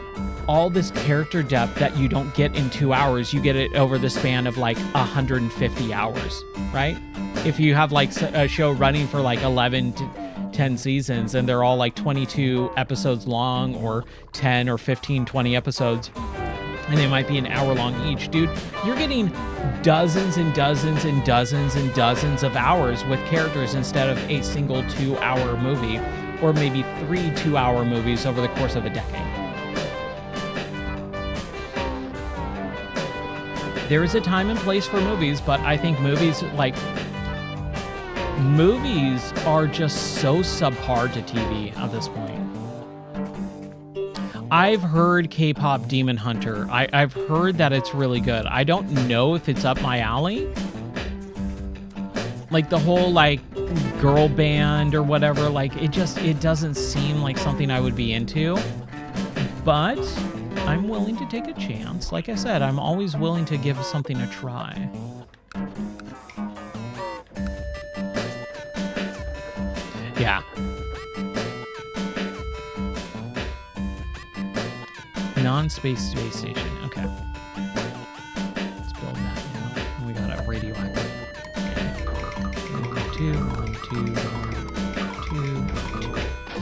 all this character depth that you don't get in 2 hours. You get it over the span of like 150 hours, right? If you have like a show running for like 11 to 10 seasons and they're all like 22 episodes long or 10 or 15, 20 episodes, and they might be an hour long each, dude, you're getting dozens and dozens and dozens and dozens of hours with characters instead of a single 2-hour movie, or maybe 3 2-hour movies over the course of a decade. There is a time and place for movies, but I think movies are just so subpar to TV at this point. I've heard K-pop Demon Hunter. I've heard that it's really good. I don't know if it's up my alley. Like the whole like girl band or whatever, like it doesn't seem like something I would be into. But I'm willing to take a chance. Like I said, I'm always willing to give something a try. Yeah. Non-space space station. Okay. Let's build that now. We got a radioactive. Okay. 2, 1, 2, 1,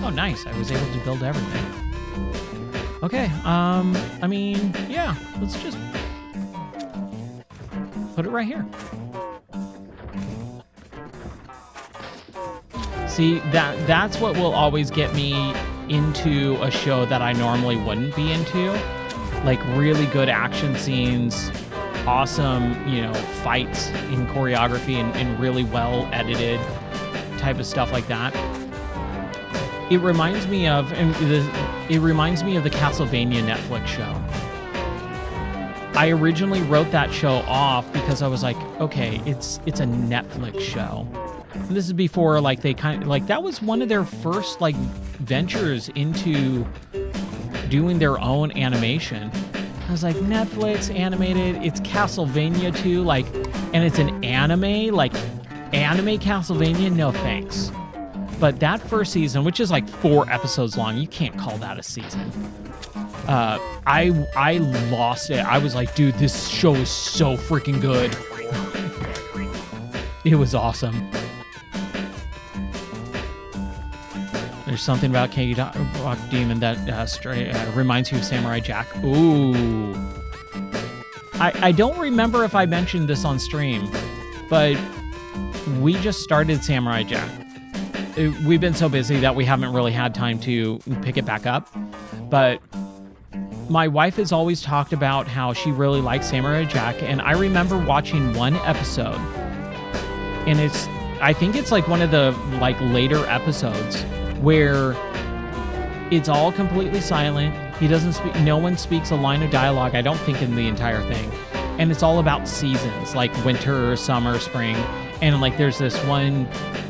2. Oh, nice. I was able to build everything. Okay. I mean, yeah. Let's just put it right here. See, that's what will always get me into a show that I normally wouldn't be into. Like really good action scenes, awesome, fights in choreography and really well edited type of stuff like that. It reminds me of the Castlevania Netflix show. I originally wrote that show off because I was like, okay, it's a Netflix show. And this is before like they kind of like that was one of their first like ventures into doing their own animation. I was like, Netflix animated, it's Castlevania too, like, and it's an anime, like anime Castlevania, no thanks. But that first season, which is like 4 episodes long, you can't call that a season. I lost it. I was like, dude, this show is so freaking good. It was awesome. There's something about K-Rock Demon that reminds you of Samurai Jack. Ooh. I don't remember if I mentioned this on stream, but we just started Samurai Jack. We've been so busy that we haven't really had time to pick it back up. But my wife has always talked about how she really likes Samurai Jack, and I remember watching one episode, and I think it's like one of the like later episodes where it's all completely silent. He doesn't speak, no one speaks a line of dialogue, I don't think, in the entire thing. And it's all about seasons, like winter, summer, spring. And like there's this one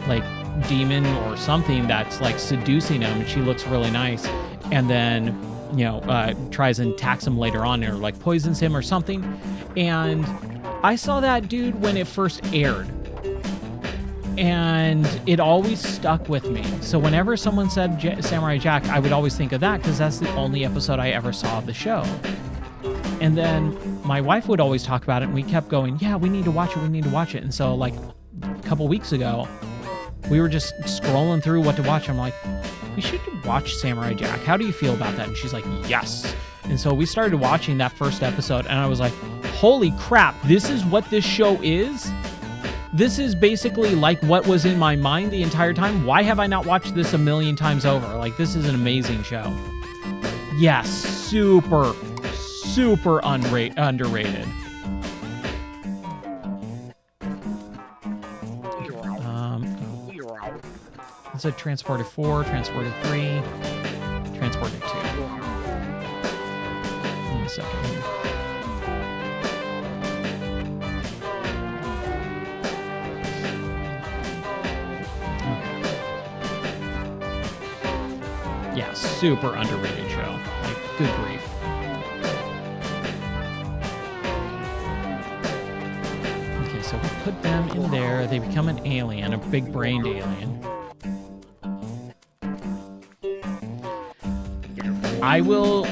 like demon or something that's like seducing him, and she looks really nice. And then, tries and attacks him later on, or like poisons him or something. And I saw that dude when it first aired, and it always stuck with me. So whenever someone said Samurai Jack, I would always think of that because that's the only episode I ever saw of the show. And then my wife would always talk about it, and we kept going, yeah, we need to watch it. And so like a couple weeks ago, we were just scrolling through what to watch. I'm like, we should watch Samurai Jack. How do you feel about that? And she's like, yes. And so we started watching that first episode, and I was like, holy crap, this is what this show is? This is basically like what was in my mind the entire time. Why have I not watched this a million times over? Like, this is an amazing show. Yeah, super underrated. It's a Transporter 4, Transporter 3, Transporter 2. Give me a second here. Yeah, super underrated show. Like, good grief. Okay, so we put them in there. They become an alien, a big-brained alien. I will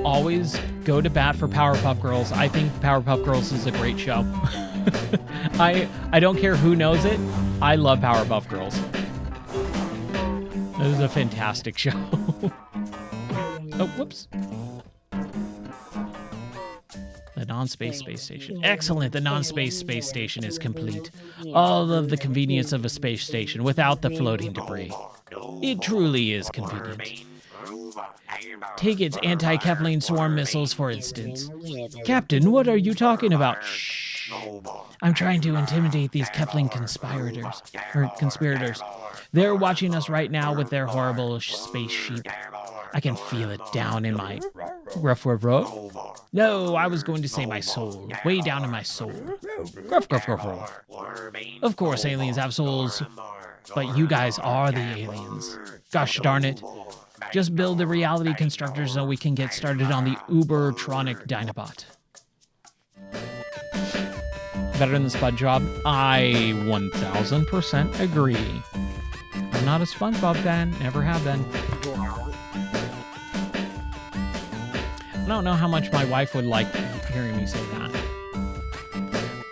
always go to bat for Powerpuff Girls. I think Powerpuff Girls is a great show. I don't care who knows it. I love Powerpuff Girls. This is a fantastic show. Oh, whoops. The non-space space station. Excellent. The non-space space station is complete. All of the convenience of a space station without the floating debris. It truly is convenient. Take its anti-Kefling swarm missiles, for instance. Captain, what are you talking about? Shh. I'm trying to intimidate these Kefling conspirators. They're watching us right now with their horrible space sheep. I can feel it down in my... Ruff. No, I was going to say my soul. Way down in my soul. Gruff. Of course, aliens have souls, but you guys are the aliens. Gosh darn it. Just build the reality constructor so we can get started on the Ubertronic Dinobot. Better than SpongeBob? I 1000% agree. I'm not a SpongeBob fan, never have been. I don't know how much my wife would like hearing me say that.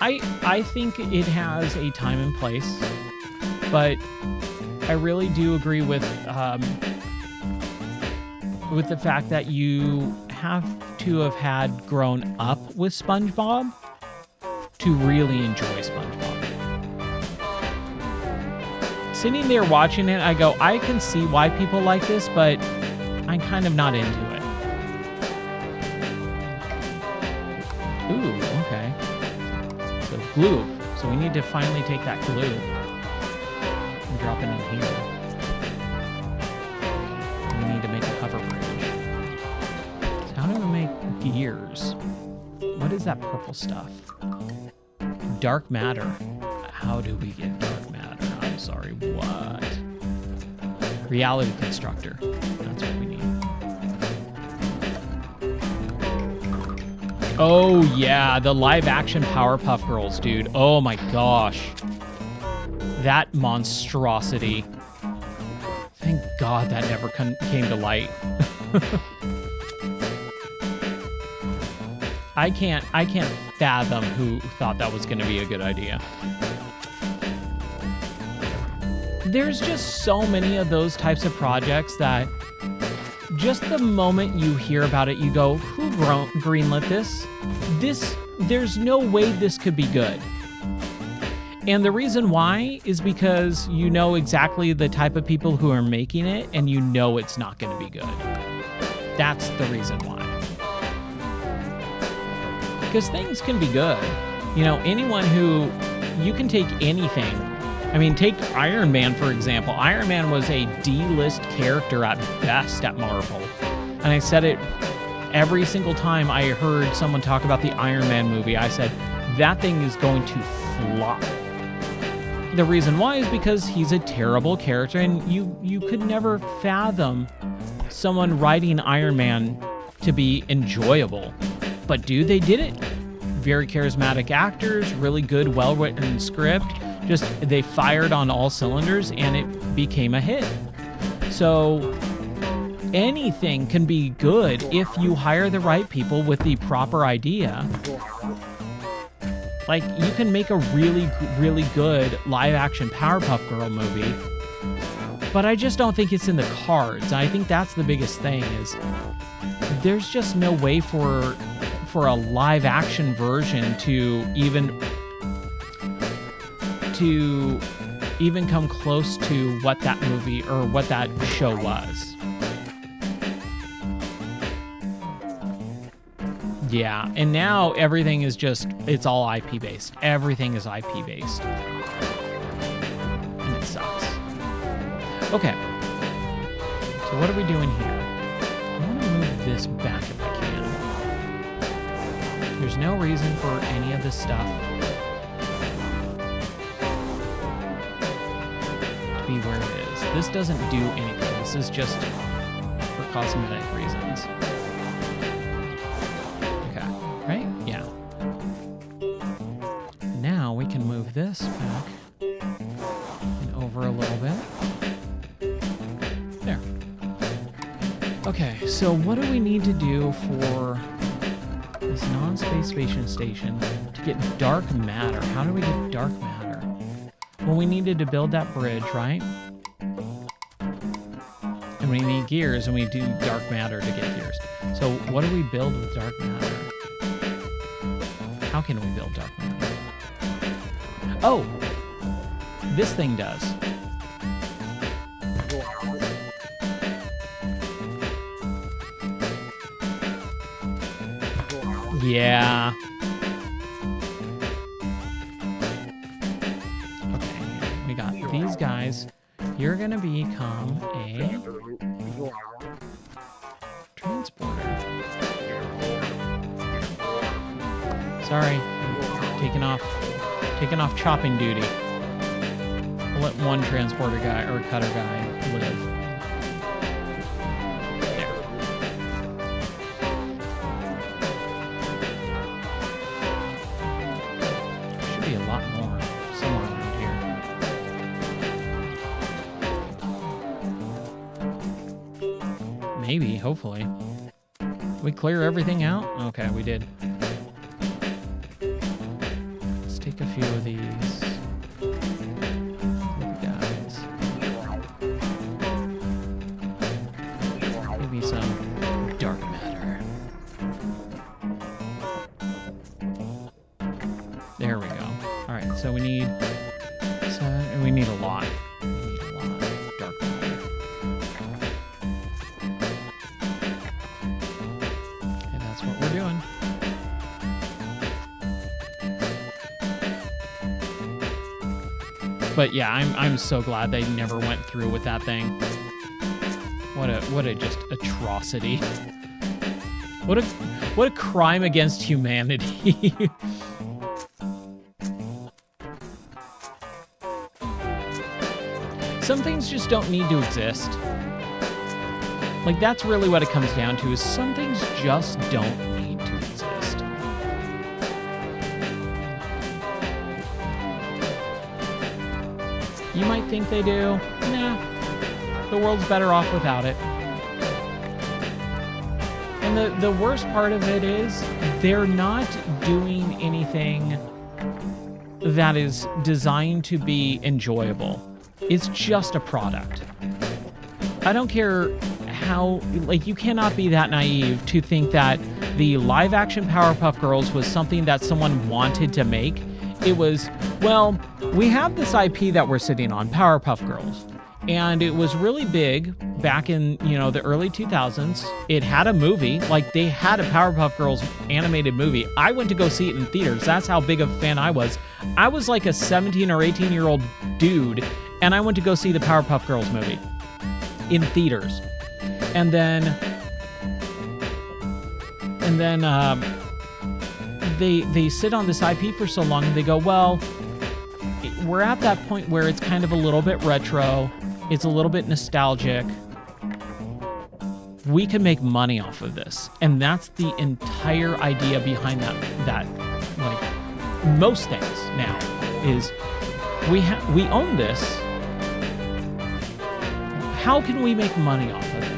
I think it has a time and place, but I really do agree with the fact that you have to have had grown up with SpongeBob to really enjoy SpongeBob. Sitting there watching it, I go, I can see why people like this, but I'm kind of not into it. Ooh, okay. So glue. So we need to finally take that glue and drop it in here. We need to make a hover bridge. So how do we make gears? What is that purple stuff? Dark matter. How do we get dark matter? I'm sorry, what? Reality constructor. That's what we need. Oh, yeah, the live-action Powerpuff Girls, dude. Oh, my gosh. That monstrosity. Thank God that never came to light. I can't fathom who thought that was going to be a good idea. There's just so many of those types of projects that just the moment you hear about it, you go, who greenlit this? There's no way this could be good. And the reason why is because you know exactly the type of people who are making it, and you know it's not going to be good. That's the reason why. Because things can be good. You know, anyone who... You can take anything. I mean, take Iron Man, for example. Iron Man was a D-list character at best at Marvel. And I said it every single time I heard someone talk about the Iron Man movie. I said, that thing is going to flop. The reason why is because he's a terrible character, and you could never fathom someone writing Iron Man to be enjoyable. But dude, they did it. Very charismatic actors, really good, well-written script. Just, they fired on all cylinders, and it became a hit. So anything can be good if you hire the right people with the proper idea. Like, you can make a really, really good live-action Powerpuff Girl movie, but I just don't think it's in the cards. I think that's the biggest thing, is there's just no way for a live-action version to even come close to what that movie or what that show was. Yeah, and now everything is just, it's all IP based. Everything is IP based. And it sucks. Okay. So what are we doing here? I want to move this back if I can. There's no reason for any of this stuff to be where it is. This doesn't do anything. This is just for cosmetic reasons. Okay, right? Yeah. Now we can move this back and over a little bit. There. Okay, so what do we need to do for this non-space station to get dark matter? How do we get dark matter? Well, we needed to build that bridge, right? And we need gears, and we do dark matter to get gears. So what do we build with dark matter? How can we build dark matter? Oh! This thing does. Yeah. Okay, we got these guys. You're gonna become a transporter. Sorry, taking off chopping duty. We'll let one transporter guy or cutter guy live. There. Should be a lot more somewhere around here. Maybe, hopefully. Did we clear everything out? Okay, we did. Let's take a few of these. Guys. Maybe some dark matter. There we go. All right, so we need a lot. We need a lot of dark matter. And that's what we're doing. But yeah, I'm so glad they never went through with that thing. What a just atrocity. What a crime against humanity. Some things just don't need to exist. Like, that's really what it comes down to, is some things just don't need to exist. You might think they do. Nah. The world's better off without it. And the worst part of it is they're not doing anything that is designed to be enjoyable. It's just a product. I don't care how, like, you cannot be that naive to think that the live-action Powerpuff Girls was something that someone wanted to make. It was, well, we have this IP that we're sitting on, Powerpuff Girls, and it was really big back in, the early 2000s. It had a movie, like they had a Powerpuff Girls animated movie. I went to go see it in theaters. That's how big of a fan I was. I was like a 17 or 18-year-old dude, and I went to go see the Powerpuff Girls movie in theaters. And then they sit on this IP for so long, and they go, well, we're at that point where it's kind of a little bit retro, it's a little bit nostalgic. We can make money off of this. And that's the entire idea behind that like most things now is we own this. How can we make money off of it?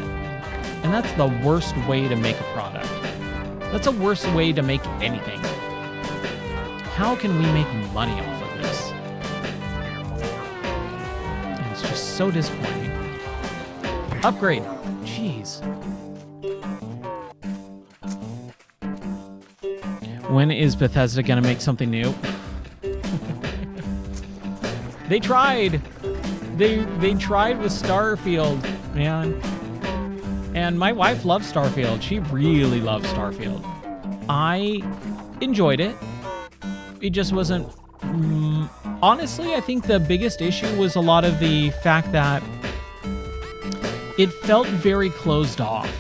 And that's the worst way to make a product. That's the worst way to make anything. How can we make money off of this? And it's just so disappointing. Upgrade. Jeez. When is Bethesda gonna make something new? They tried. They tried with Starfield, man. And my wife loves Starfield. She really loves Starfield. I enjoyed it. It just wasn't... honestly, I think the biggest issue was a lot of the fact that it felt very closed off.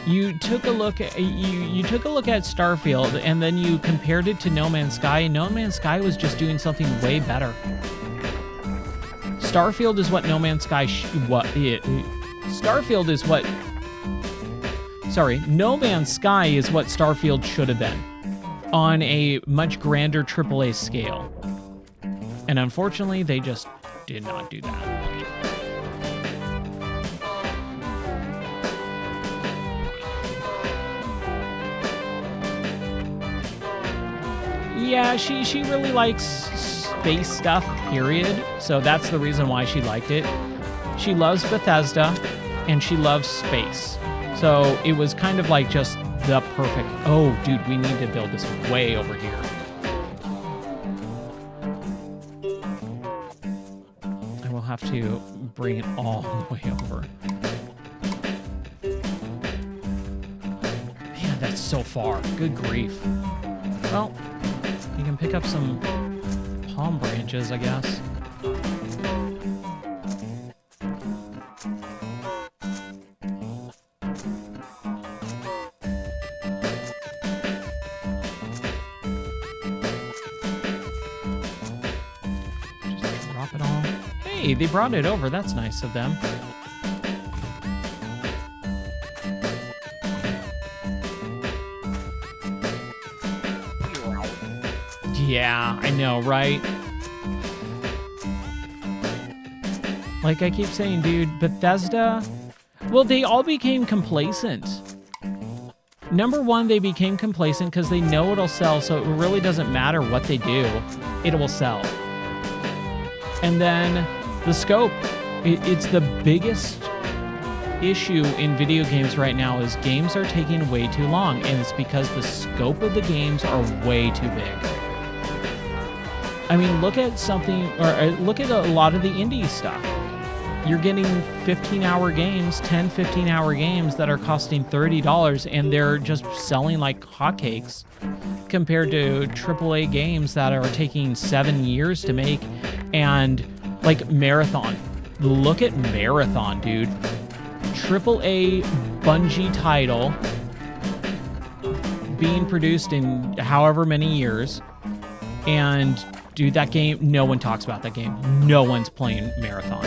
You took a look at you took a look at Starfield, and then you compared it to No Man's Sky, and No Man's Sky was just doing something way better. Starfield is what No Man's Sky Starfield is what... Sorry, No Man's Sky is what Starfield should have been on a much grander AAA scale. And unfortunately, they just did not do that. Yeah, she really likes space stuff, period. So that's the reason why she liked it. She loves Bethesda, and she loves space. So it was kind of like just the perfect... Oh, dude, we need to build this way over here. I will have to bring it all the way over. Man, that's so far. Good grief. Well, you can pick up some palm branches, I guess. Just drop it all. Hey, they brought it over. That's nice of them. Yeah, I know, right? Like I keep saying, dude, Bethesda, well, they all became complacent. Number one, they became complacent because they know it'll sell, so it really doesn't matter what they do, it will sell. And then the scope, it's the biggest issue in video games right now is games are taking way too long, and it's because the scope of the games are way too big. I mean, look at something, or look at a lot of the indie stuff. You're getting 15-hour games, 10, 15-hour games that are costing $30, and they're just selling like hotcakes compared to AAA games that are taking 7 years to make. And like Marathon. Look at Marathon, dude. AAA Bungie title being produced in however many years. And dude, that game, no one talks about that game. No one's playing Marathon.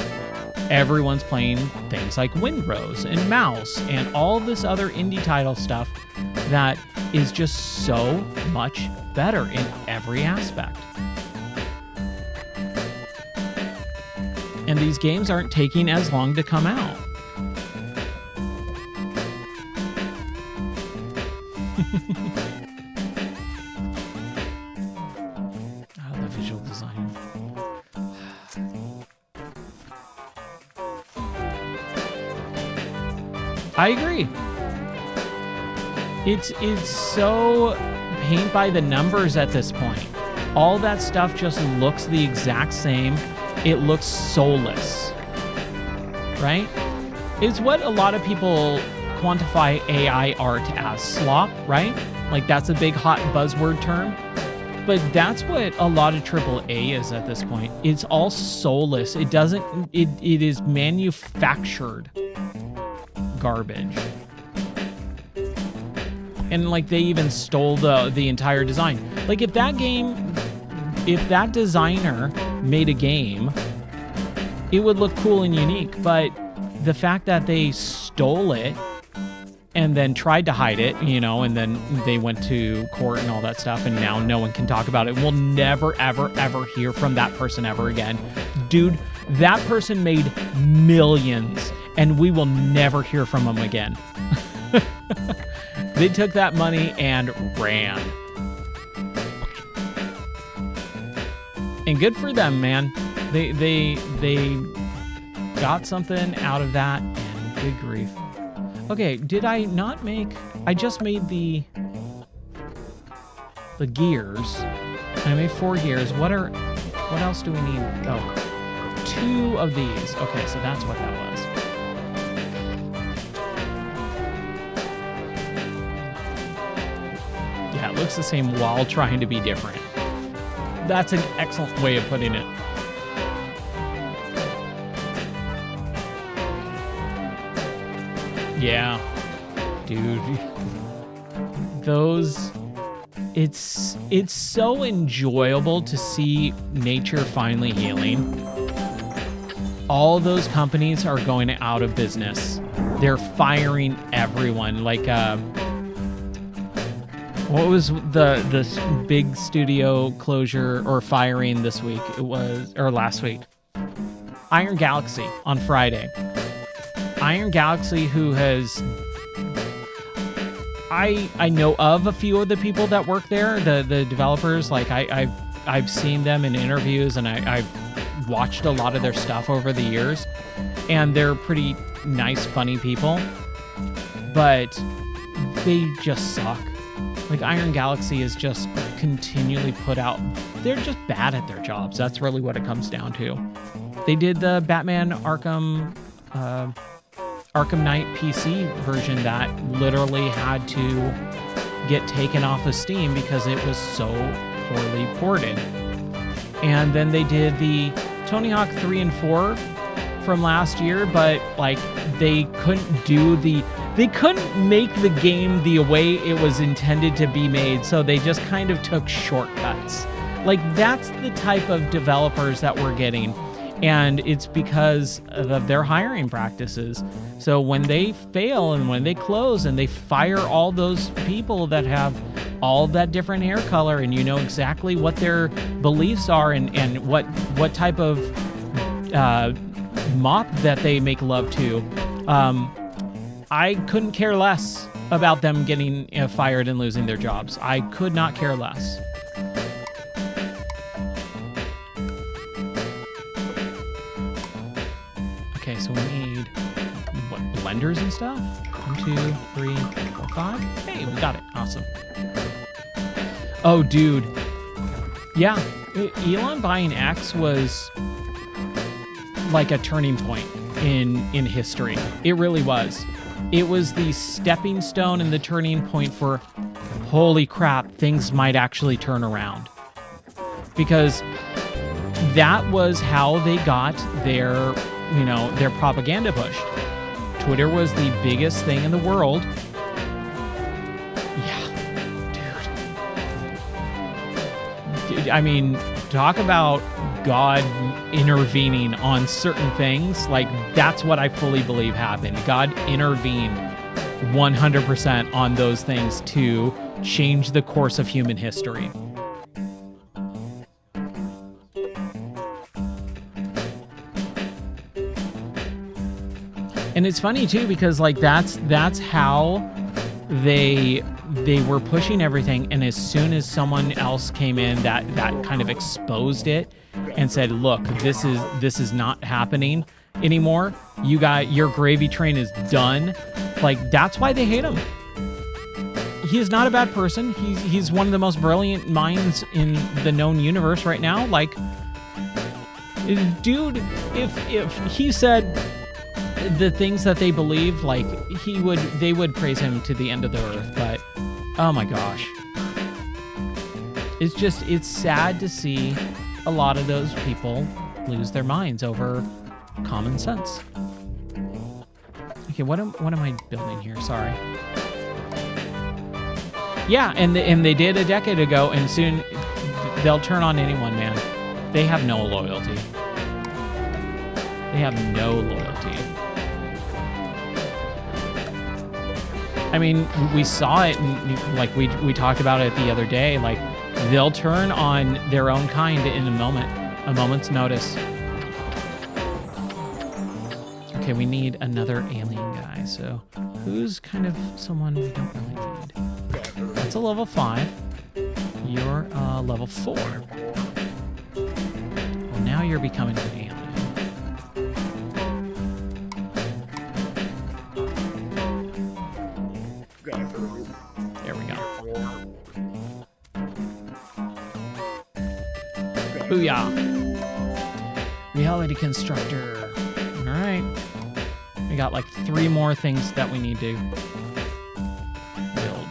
Everyone's playing things like Windrose and Mouse and all this other indie title stuff that is just so much better in every aspect. And these games aren't taking as long to come out. I agree. It's so paint by the numbers at this point. All that stuff just looks the exact same. It looks soulless, right? It's what a lot of people quantify AI art as, slop, right? Like that's a big hot buzzword term. But that's what a lot of AAA is at this point. It's all soulless. It is manufactured garbage. And like they even stole the entire design. Like if that designer made a game, it would look cool and unique, but the fact that they stole it and then tried to hide it, you know, and then they went to court and all that stuff, and now no one can talk about it. We'll never, ever, ever hear from that person ever again. Dude, that person made millions, and we will never hear from them again. They took that money and ran. And good for them, man. They got something out of that, and good grief. Okay, did I not make... I just made the gears. I made 4 gears. What else do we need? Oh, 2 of these. Okay, so that's what that was. that looks the same while trying to be different. That's an excellent way of putting it. Yeah, dude. Those, it's so enjoyable to see nature finally healing. All those companies are going out of business. They're firing everyone. Like, what was the big studio closure or firing this week? It was, or last week. Iron Galaxy on Friday. Iron Galaxy, who has, I know of a few of the people that work there, the developers. Like I've seen them in interviews, and I've watched a lot of their stuff over the years, and they're pretty nice, funny people, but they just suck. Like, Iron Galaxy is just continually put out. They're just bad at their jobs. That's really what it comes down to. They did the Batman Arkham Knight PC version that literally had to get taken off of Steam because it was so poorly ported. And then they did the Tony Hawk 3 and 4 from last year, but like they couldn't make the game the way it was intended to be made, so they just kind of took shortcuts. Like, that's the type of developers that we're getting, and it's because of their hiring practices. So when they fail and when they close and they fire all those people that have all that different hair color, and you know exactly what their beliefs are and what type of mop that they make love to, I couldn't care less about them getting fired and losing their jobs. I could not care less. Okay, so we need what, blenders and stuff? 1, 2, 3, 4, 5. Hey, we got it. Awesome. Oh, dude. Yeah, Elon buying X was like a turning point in history. It really was. It was the stepping stone and the turning point for, holy crap, things might actually turn around. Because that was how they got their propaganda pushed. Twitter was the biggest thing in the world. Yeah, dude. I mean, talk about God intervening on certain things. Like, that's what I fully believe happened. God intervened 100% on those things to change the course of human history. And it's funny too, because like that's how they were pushing everything, and as soon as someone else came in that kind of exposed it and said, look, this is not happening anymore, your gravy train is done, like, that's why they hate him. He is not a bad person. He's one of the most brilliant minds in the known universe right now. Like, dude, if he said the things that they believe, like, they would praise him to the end of the earth. But oh my gosh, it's sad to see a lot of those people lose their minds over common sense. Okay, what am I building here? Sorry. Yeah, and they did a decade ago, and soon they'll turn on anyone, man. They have no loyalty. They have no loyalty. I mean, we saw it, and like we talked about it the other day. Like, they'll turn on their own kind in a moment's notice. Okay, we need another alien guy. So, who's kind of someone we don't really need? That's a level 5. You're level 4. Well, now you're becoming an alien. There we go. Booyah. Reality constructor. All right. We got like 3 more things that we need to build.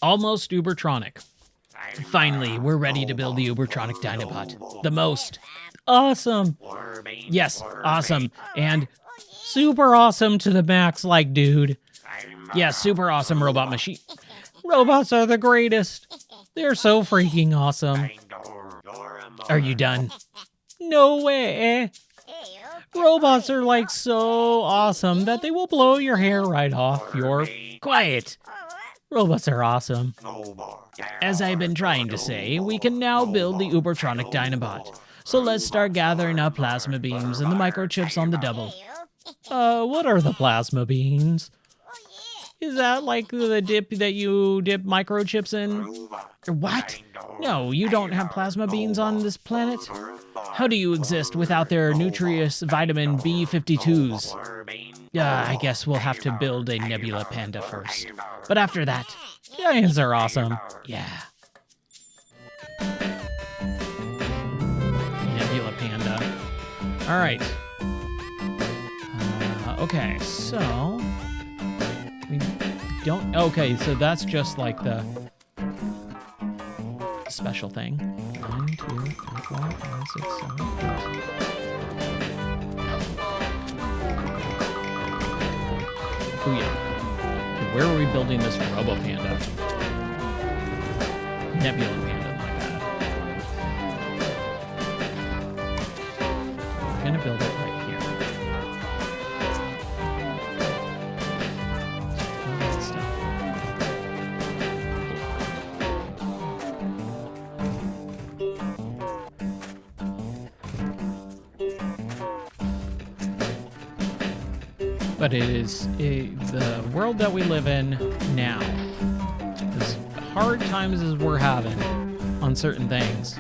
Almost Ubertronic. Finally, we're ready to build the Ubertronic Dinobot. The most awesome. Yes, awesome. And super awesome to the max, like, dude. Yeah, super awesome robot machine. Robots are the greatest. They're so freaking awesome. Are you done? No way. Robots are like so awesome that they will blow your hair right off your... Quiet. Robots are awesome. As I've been trying to say, we can now build the Ubertronic Dinobot. So let's start gathering up plasma beams and the microchips on the double. What are the plasma beams? Is that like the dip that you dip microchips in? What? No, you don't have plasma beans on this planet? How do you exist without their nutritious vitamin B52s? I guess we'll have to build a Nebula Panda first. But after that, giants are awesome. Yeah. Nebula Panda. All right. Okay, so... we don't... Okay, so that's just like the special thing. 1, 2, 3, 4, 5, 6, 7, 8. Oh yeah. Okay, where are we building this Robo Panda? Nebula Panda, my bad. We're gonna build it right here. All that stuff. But it is the world that we live in now. As hard times as we're having on certain things,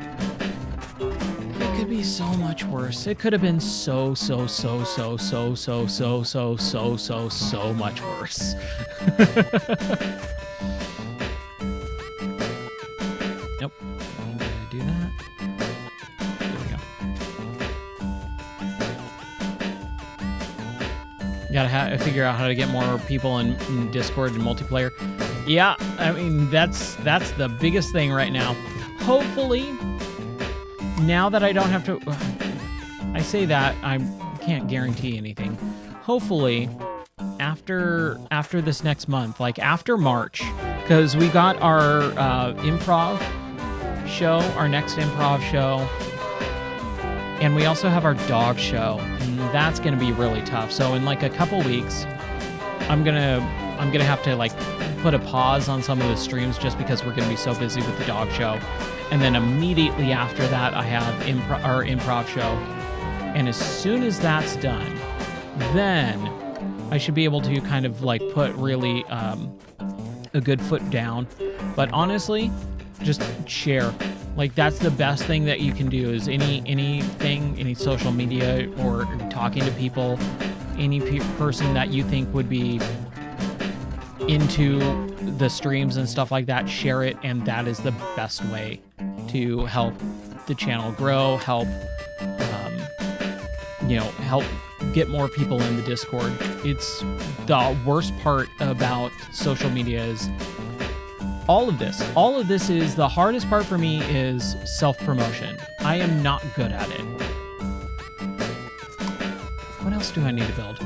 it could be so much worse. It could have been so much worse. Nope. I'm gonna do that. There we go. Gotta figure out how to get more people in Discord and multiplayer. Yeah, I mean, that's the biggest thing right now. Hopefully, now that I don't have to... I say that, I can't guarantee anything. Hopefully, after this next month, like after March, because we got our improv show, our next improv show, and we also have our dog show, and that's gonna be really tough. So in like a couple weeks, I'm gonna have to like put a pause on some of the streams just because we're gonna be so busy with the dog show. And then immediately after that, I have our improv show. And as soon as that's done, then I should be able to kind of like put really a good foot down. But honestly, just share. Like that's the best thing that you can do is anything, any social media or talking to people, any person that you think would be into the streams and stuff like that, share it, and that is the best way to help the channel grow, help help get more people in the Discord. It's the worst part about social media is all of this is the hardest part for me is self-promotion. I am not good at it. What else do I need to build?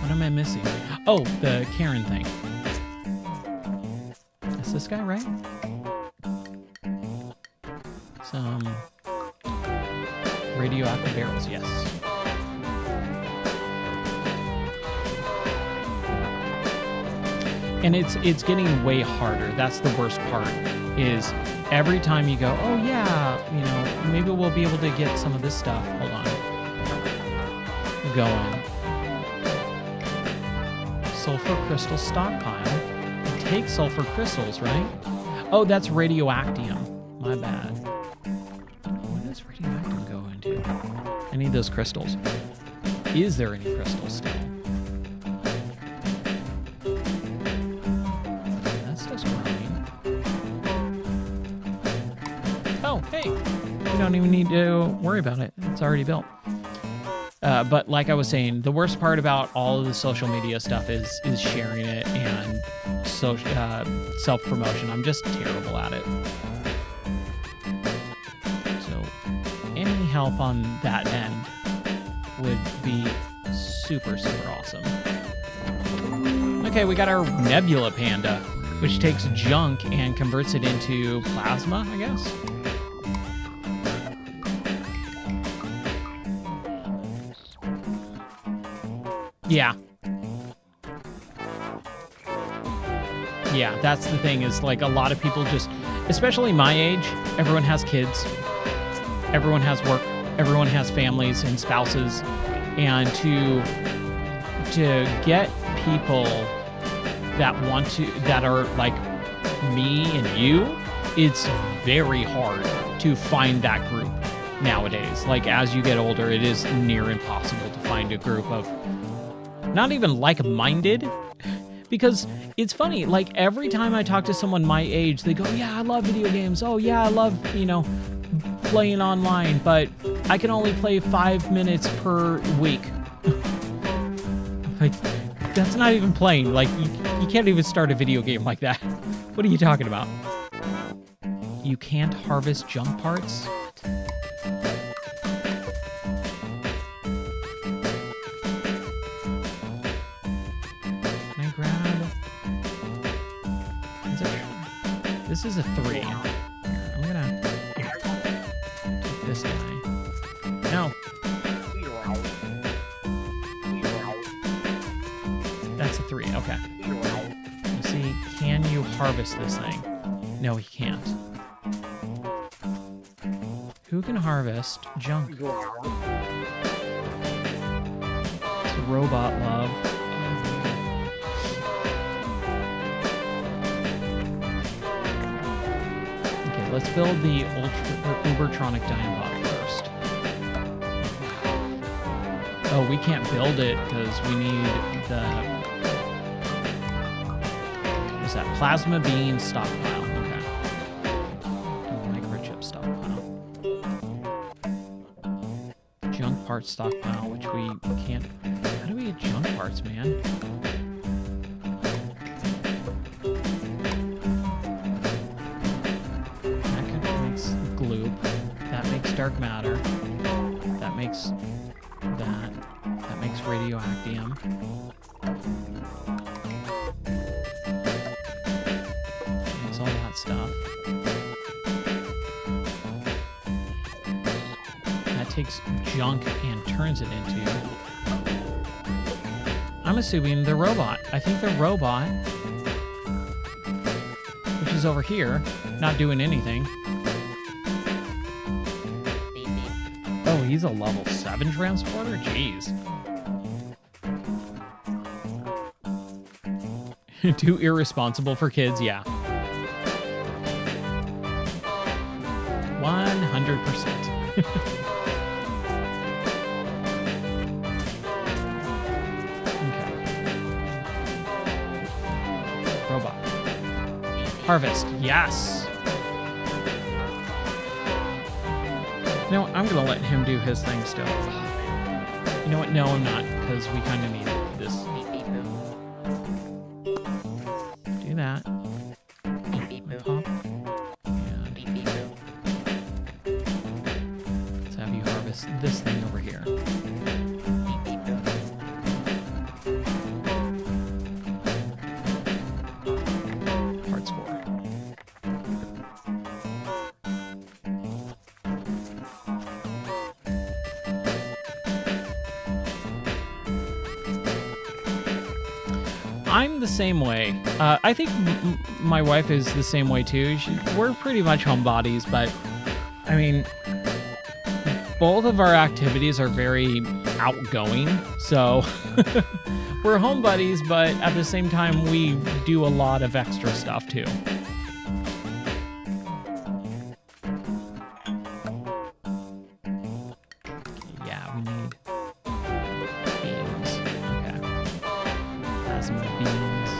What am I missing? Oh, the Karen thing. Is this guy right? Some radioactive barrels, yes. And it's getting way harder. That's the worst part, is every time you go, oh yeah, maybe we'll be able to get some of this stuff. Hold on. Going. Sulfur crystal stockpile. It takes sulfur crystals, right? Oh, that's radioactium. My bad. What does radioactium go into? I need those crystals. Is there any crystals still? Oh, hey, we don't even need to worry about it. It's already built. But like I was saying, the worst part about all of the social media stuff is sharing it and self-promotion. I'm just terrible at it. So any help on that end would be super, super awesome. Okay, we got our Nebula Panda, which takes junk and converts it into plasma, I guess. Yeah. Yeah, that's the thing is like a lot of people just, especially my age, everyone has kids, everyone has work, everyone has families and spouses, and to get people that are like me and you, it's very hard to find that group nowadays. Like as you get older, it is near impossible to find a group of not even like-minded, because it's funny, like every time I talk to someone my age, they go, yeah, I love video games. Oh yeah, I love, playing online, but I can only play 5 minutes per week. Like, that's not even playing. Like, you can't even start a video game like that. What are you talking about? You can't harvest junk parts? Can I grab... This is a 3. I'm gonna take this guy. No. That's a 3, okay. Let's see, can you harvest this thing? No, he can't. Who can harvest junk? It's a robot love. Okay, let's build the Ubertronic Dinobot first. Oh, we can't build it because we need the... What's that? Plasma bean stockpile. Okay. Microchip stockpile. Junk parts stockpile, which we can't... How do we get junk parts, man? That makes gloop. That makes dark matter. That makes... that makes radioactium. Makes all that stuff. That takes junk and turns it into... I'm assuming the robot. I think the robot, which is over here, not doing anything. Oh, he's a level 7 transporter? Jeez. Too irresponsible for kids? Yeah. 100%. Okay. Robot. Harvest. Yes. No, I'm gonna let him do his thing still. You know what? No, I'm not, because we kind of need this. Do that. Pop. And let's have you harvest this thing over here. Parts 4. I'm the same way. I think my wife is the same way too. We're pretty much homebodies, but I mean, both of our activities are very outgoing. So we're homebodies, but at the same time, we do a lot of extra stuff too. Yeah, we need beans. Okay. Plasma beans.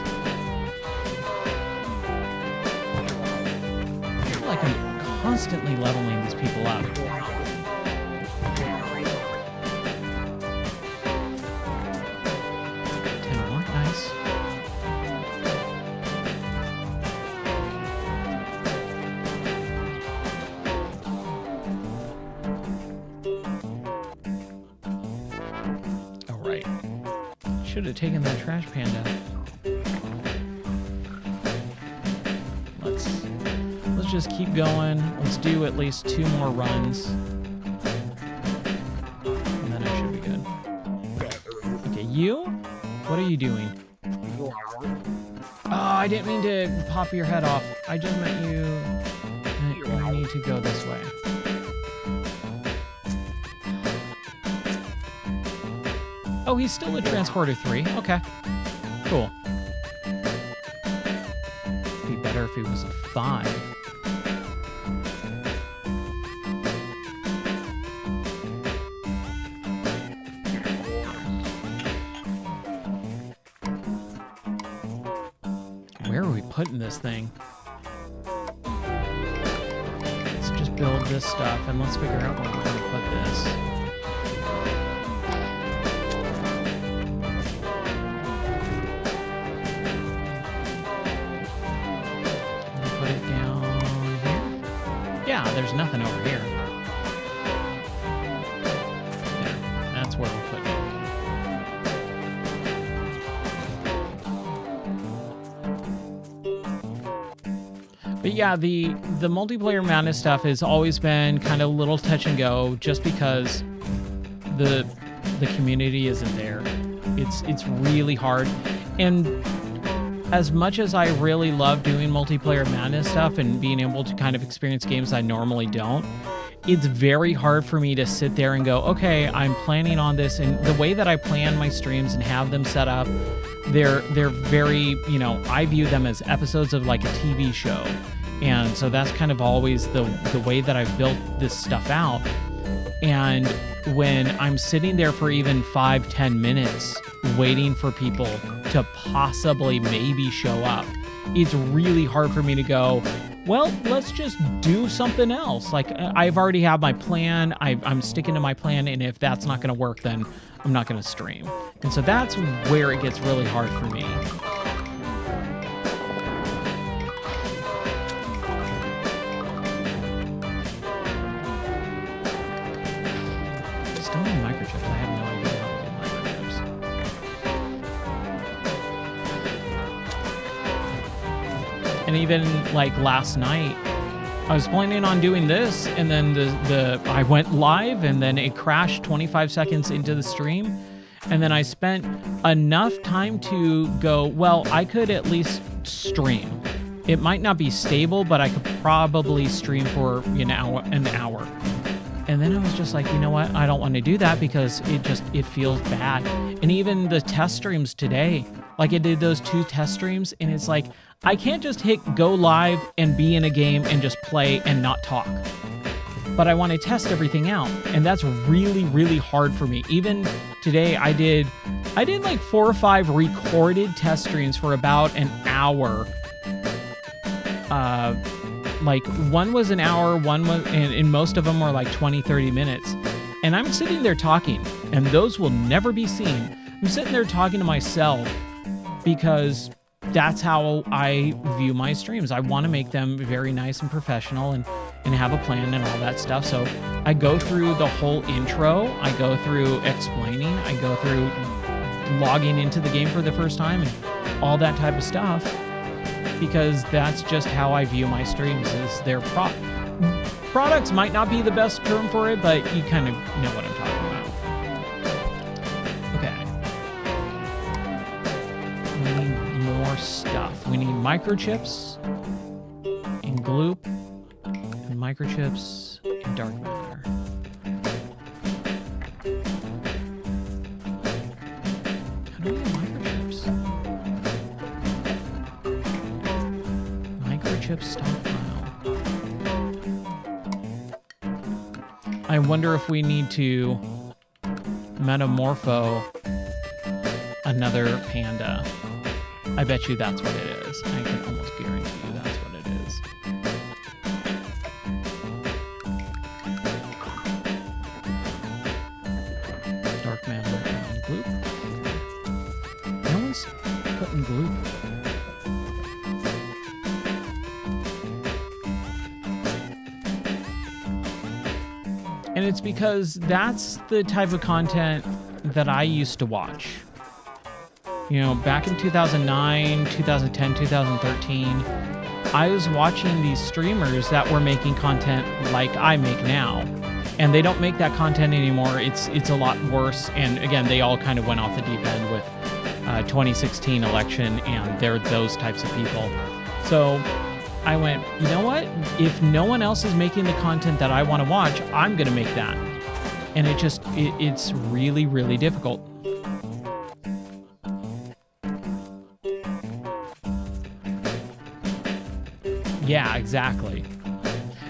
I feel like I'm constantly leveling these people up. should have taken that trash panda. Let's just keep going. Let's do at least 2 more runs. And then I should be good. Okay, you? What are you doing? Oh, I didn't mean to pop your head off. I just meant you need to go this way. Oh, he's still a Transporter 3. Okay. Cool. Be better if he was a 5. Where are we putting this thing? Let's just build this stuff and let's figure out where we're going to put this. Put it down here. Yeah, there's nothing over here. There, that's where we're putting it. But yeah, the multiplayer madness stuff has always been kind of a little touch and go, just because the community isn't there. It's really hard, and as much as I really love doing multiplayer madness stuff and being able to kind of experience games I normally don't, it's very hard for me to sit there and go, okay, I'm planning on this, and the way that I plan my streams and have them set up, they're very, you know, I view them as episodes of like a TV show. And so that's kind of always the way that I've built this stuff out. And when I'm sitting there for even 5-10 minutes waiting for people to possibly maybe show up, it's really hard for me to go, well, let's just do something else. Like, I've already have my plan. I'm sticking to my plan. And if that's not going to work, then I'm not going to stream. And so that's where it gets really hard for me. Still need microchips. I have no idea how to do microchips. And even like last night, I was planning on doing this, and then I went live, and then it crashed 25 seconds into the stream. And then I spent enough time to go, well, I could at least stream. It might not be stable, but I could probably stream for an hour. And then I was just like, you know what? I don't want to do that because it feels bad. And even the test streams today, like I did those 2 test streams, and it's like, I can't just hit go live and be in a game and just play and not talk. But I want to test everything out, and that's really, really hard for me. Even today, I did like 4 or 5 recorded test streams for about an hour. Like one was an hour, one was, and most of them were like 20-30 minutes. And I'm sitting there talking, and those will never be seen. I'm sitting there talking to myself because that's how I view my streams. I want to make them very nice and professional and have a plan and all that stuff. So I go through the whole intro. I go through explaining. I go through logging into the game for the first time and all that type of stuff, because that's just how I view my streams. Is their products might not be the best term for it, but you kind of know what I'm talking about. Okay. We need more stuff. We need microchips and gloop and microchips and dark matter. How do we get microchips? Microchip stockpile. I wonder if we need to metamorpho another panda. I bet you that's what it is. I can almost guarantee you that's what it is. Dark matter and gloop. No one's putting gloop. And it's because that's the type of content that I used to watch. You know, back in 2009, 2010, 2013, I was watching these streamers that were making content like I make now. And they don't make that content anymore. It's a lot worse. And again, they all kind of went off the deep end with 2016 election, and they're those types of people. So I went, you know what? If no one else is making the content that I want to watch, I'm going to make that. And it's really, really difficult. Yeah, exactly.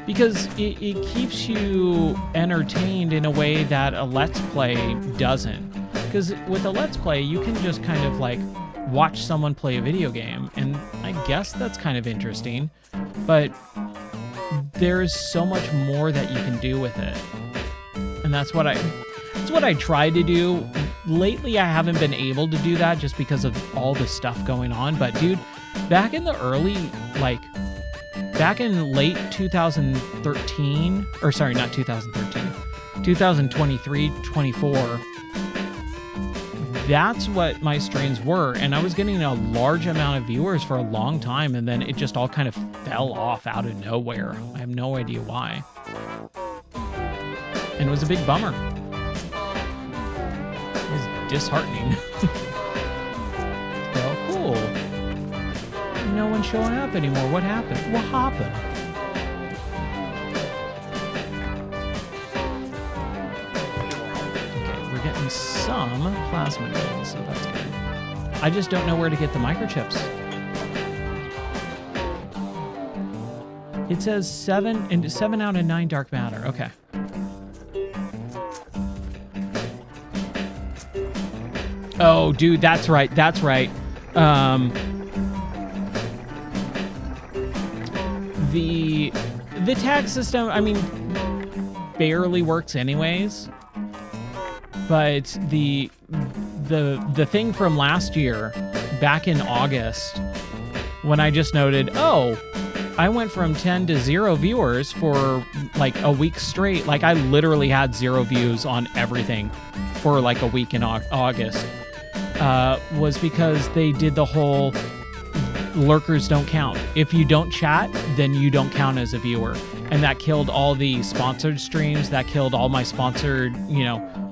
Because it keeps you entertained in a way that a Let's Play doesn't. Because with a Let's Play, you can just kind of like watch someone play a video game, and I guess that's kind of interesting. But there's so much more that you can do with it. And that's what I try to do. Lately, I haven't been able to do that just because of all the stuff going on. But dude, back in the early, back in late 2013, or sorry, not 2013, 2023, 24, that's what my streams were. And I was getting a large amount of viewers for a long time, and then it just all kind of fell off out of nowhere. I have no idea why. And it was a big bummer. It was disheartening. Oh, cool. No one's showing up anymore. What happened? What happened? Okay, we're getting some plasma gold, so that's good. I just don't know where to get the microchips. It says 7 out of 9 dark matter. Okay. Oh, dude, that's right. That's right. The tag system, I mean, barely works anyways. But the thing from last year, back in August, when I just noted, oh, I went from 10 to 0 viewers for like a week straight. Like I literally had 0 views on everything for like a week in August. Was because they did the whole lurkers don't count. If you don't chat, then you don't count as a viewer. And that killed all the sponsored streams. That killed all my sponsored,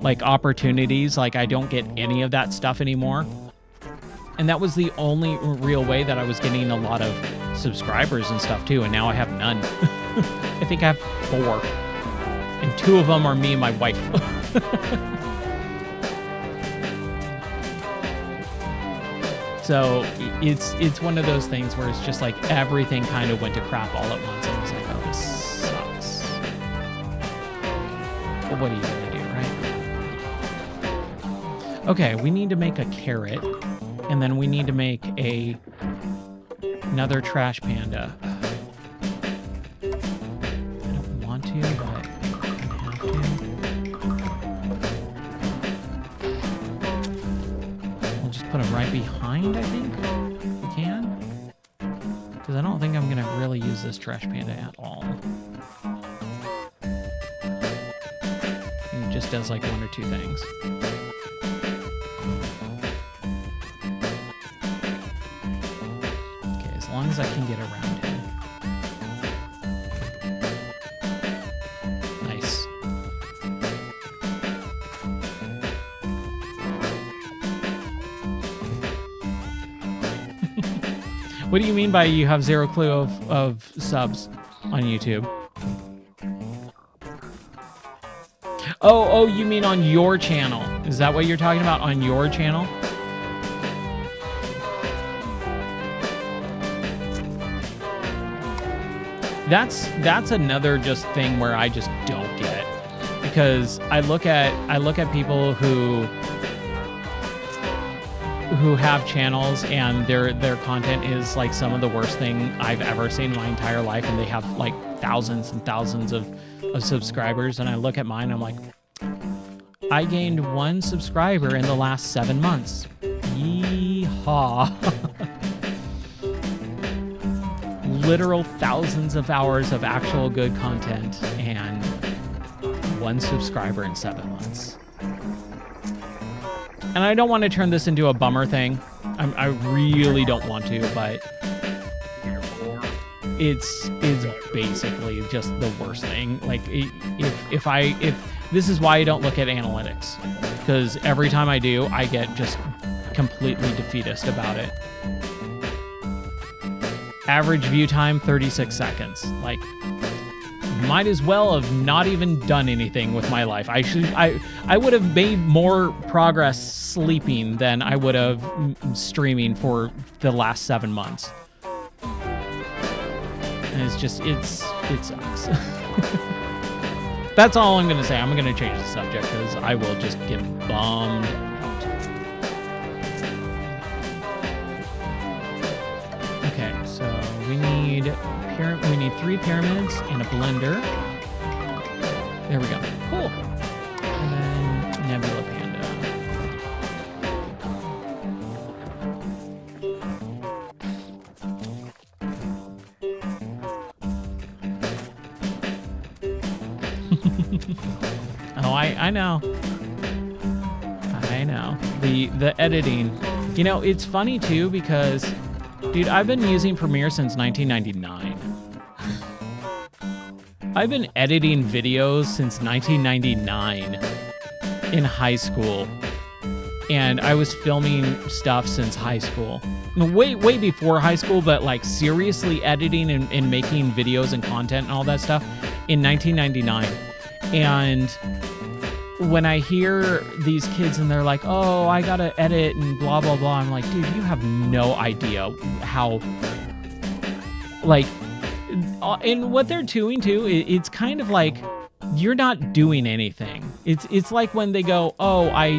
like opportunities. Like I don't get any of that stuff anymore. And that was the only real way that I was getting a lot of subscribers and stuff too. And now I have none. I think I have 4. And 2 of them are me and my wife. So it's one of those things where it's just like everything kind of went to crap all at once. And I was like, oh, this sucks. But what are you going to do, right? Okay, we need to make a carrot. And then we need to make another trash panda. I don't want to, but I have to. We'll just put them right behind, I think. We can. Because I don't think I'm going to really use this trash panda at all. It just does like 1 or 2 things. As long as I can get around him. Nice. What do you mean by you have 0 clue of subs on YouTube? Oh, you mean on your channel. Is that what you're talking about, on your channel? That's another just thing where I just don't get, because I look at people who have channels and their content is like some of the worst thing I've ever seen in my entire life, and they have like thousands and thousands of subscribers, and I look at mine and I'm like, I gained 1 subscriber in the last 7 months. Yeehaw. Literal thousands of hours of actual good content and 1 subscriber in 7 months. And I don't want to turn this into a bummer thing, I really don't want to, but it's basically just the worst thing. Like, if this is why I don't look at analytics, because every time I do, I get just completely defeatist about it. Average view time 36 seconds. Like, might as well have not even done anything with my life. I would have made more progress sleeping than I would have streaming for the last 7 months. And it's just, it sucks. That's all I'm going to say. I'm going to change the subject because I will just get bummed out. Okay, so we need 3 pyramids and a blender. There we go. Cool. And then Nebula Panda. Oh, I know. I know. The editing. You know, it's funny too because, dude, I've been using Premiere since 1999. I've been editing videos since 1999 in high school. And I was filming stuff since high school. Way before high school, but like seriously editing and making videos and content and all that stuff in 1999. And when I hear these kids and they're like, oh, I gotta edit and blah, blah, blah, I'm like, dude, you have no idea how, like, and what they're doing too, it's kind of like, you're not doing anything. It's like when they go, oh, I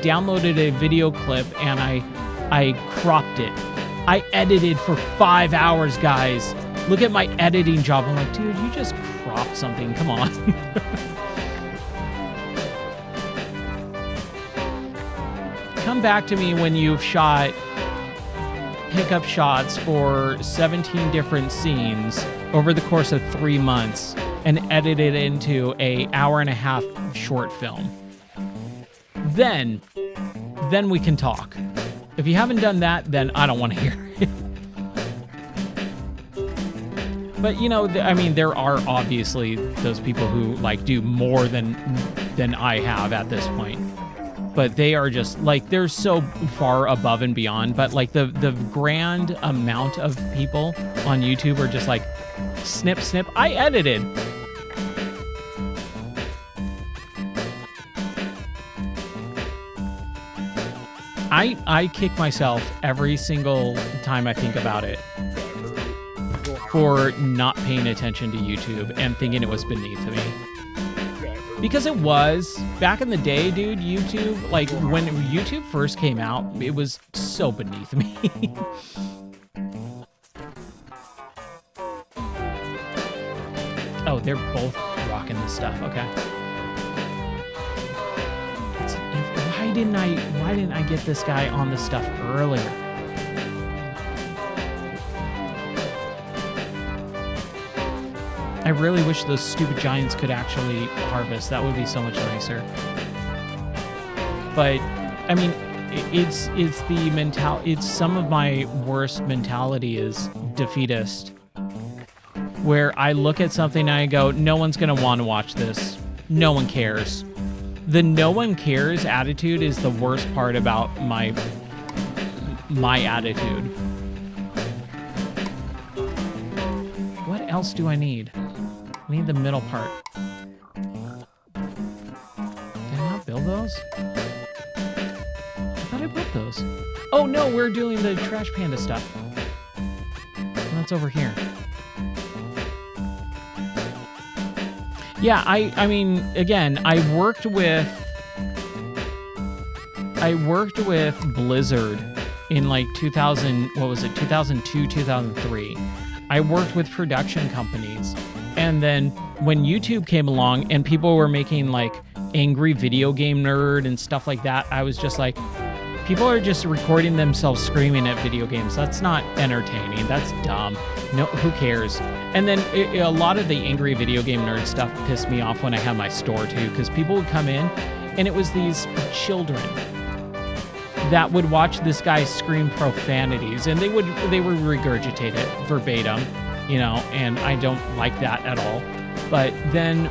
downloaded a video clip and I cropped it. I edited for 5 hours, guys. Look at my editing job. I'm like, dude, you just cropped something. Come on. Come back to me when you've shot pickup shots for 17 different scenes over the course of 3 months and edited it into an hour-and-a-half short film. Then we can talk. If you haven't done that, then I don't want to hear it. But, you know, I mean, there are obviously those people who, like, do more than I have at this point. But they are just, like, they're so far above and beyond. But, like, the grand amount of people on YouTube are just like, snip, snip, I edited. I kick myself every single time I think about it for not paying attention to YouTube and thinking it was beneath me. Because it was. Back in the day, dude, YouTube, like when YouTube first came out, it was so beneath me. Oh, they're both rocking this stuff. Okay. Why didn't I get this guy on this stuff earlier? I really wish those stupid giants could actually harvest. That would be so much nicer. But I mean, it's the mentality. It's some of my worst mentality is defeatist, where I look at something and I go, no one's gonna want to watch this. No one cares. The no one cares attitude is the worst part about my attitude. What else do I need? I need the middle part. Did I not build those? I thought I built those. Oh no, we're doing the Trash Panda stuff. That's over here. Yeah, I mean, again, I worked with Blizzard in like 2002, 2003. I worked with production companies. And then when YouTube came along and people were making like angry video game nerd and stuff like that, I was just like, people are just recording themselves screaming at video games. That's not entertaining. That's dumb. No, who cares? And then a lot of the angry video game nerd stuff pissed me off when I had my store too, because people would come in and it was these children that would watch this guy scream profanities, and they would regurgitate it verbatim, you know, and I don't like that at all. But then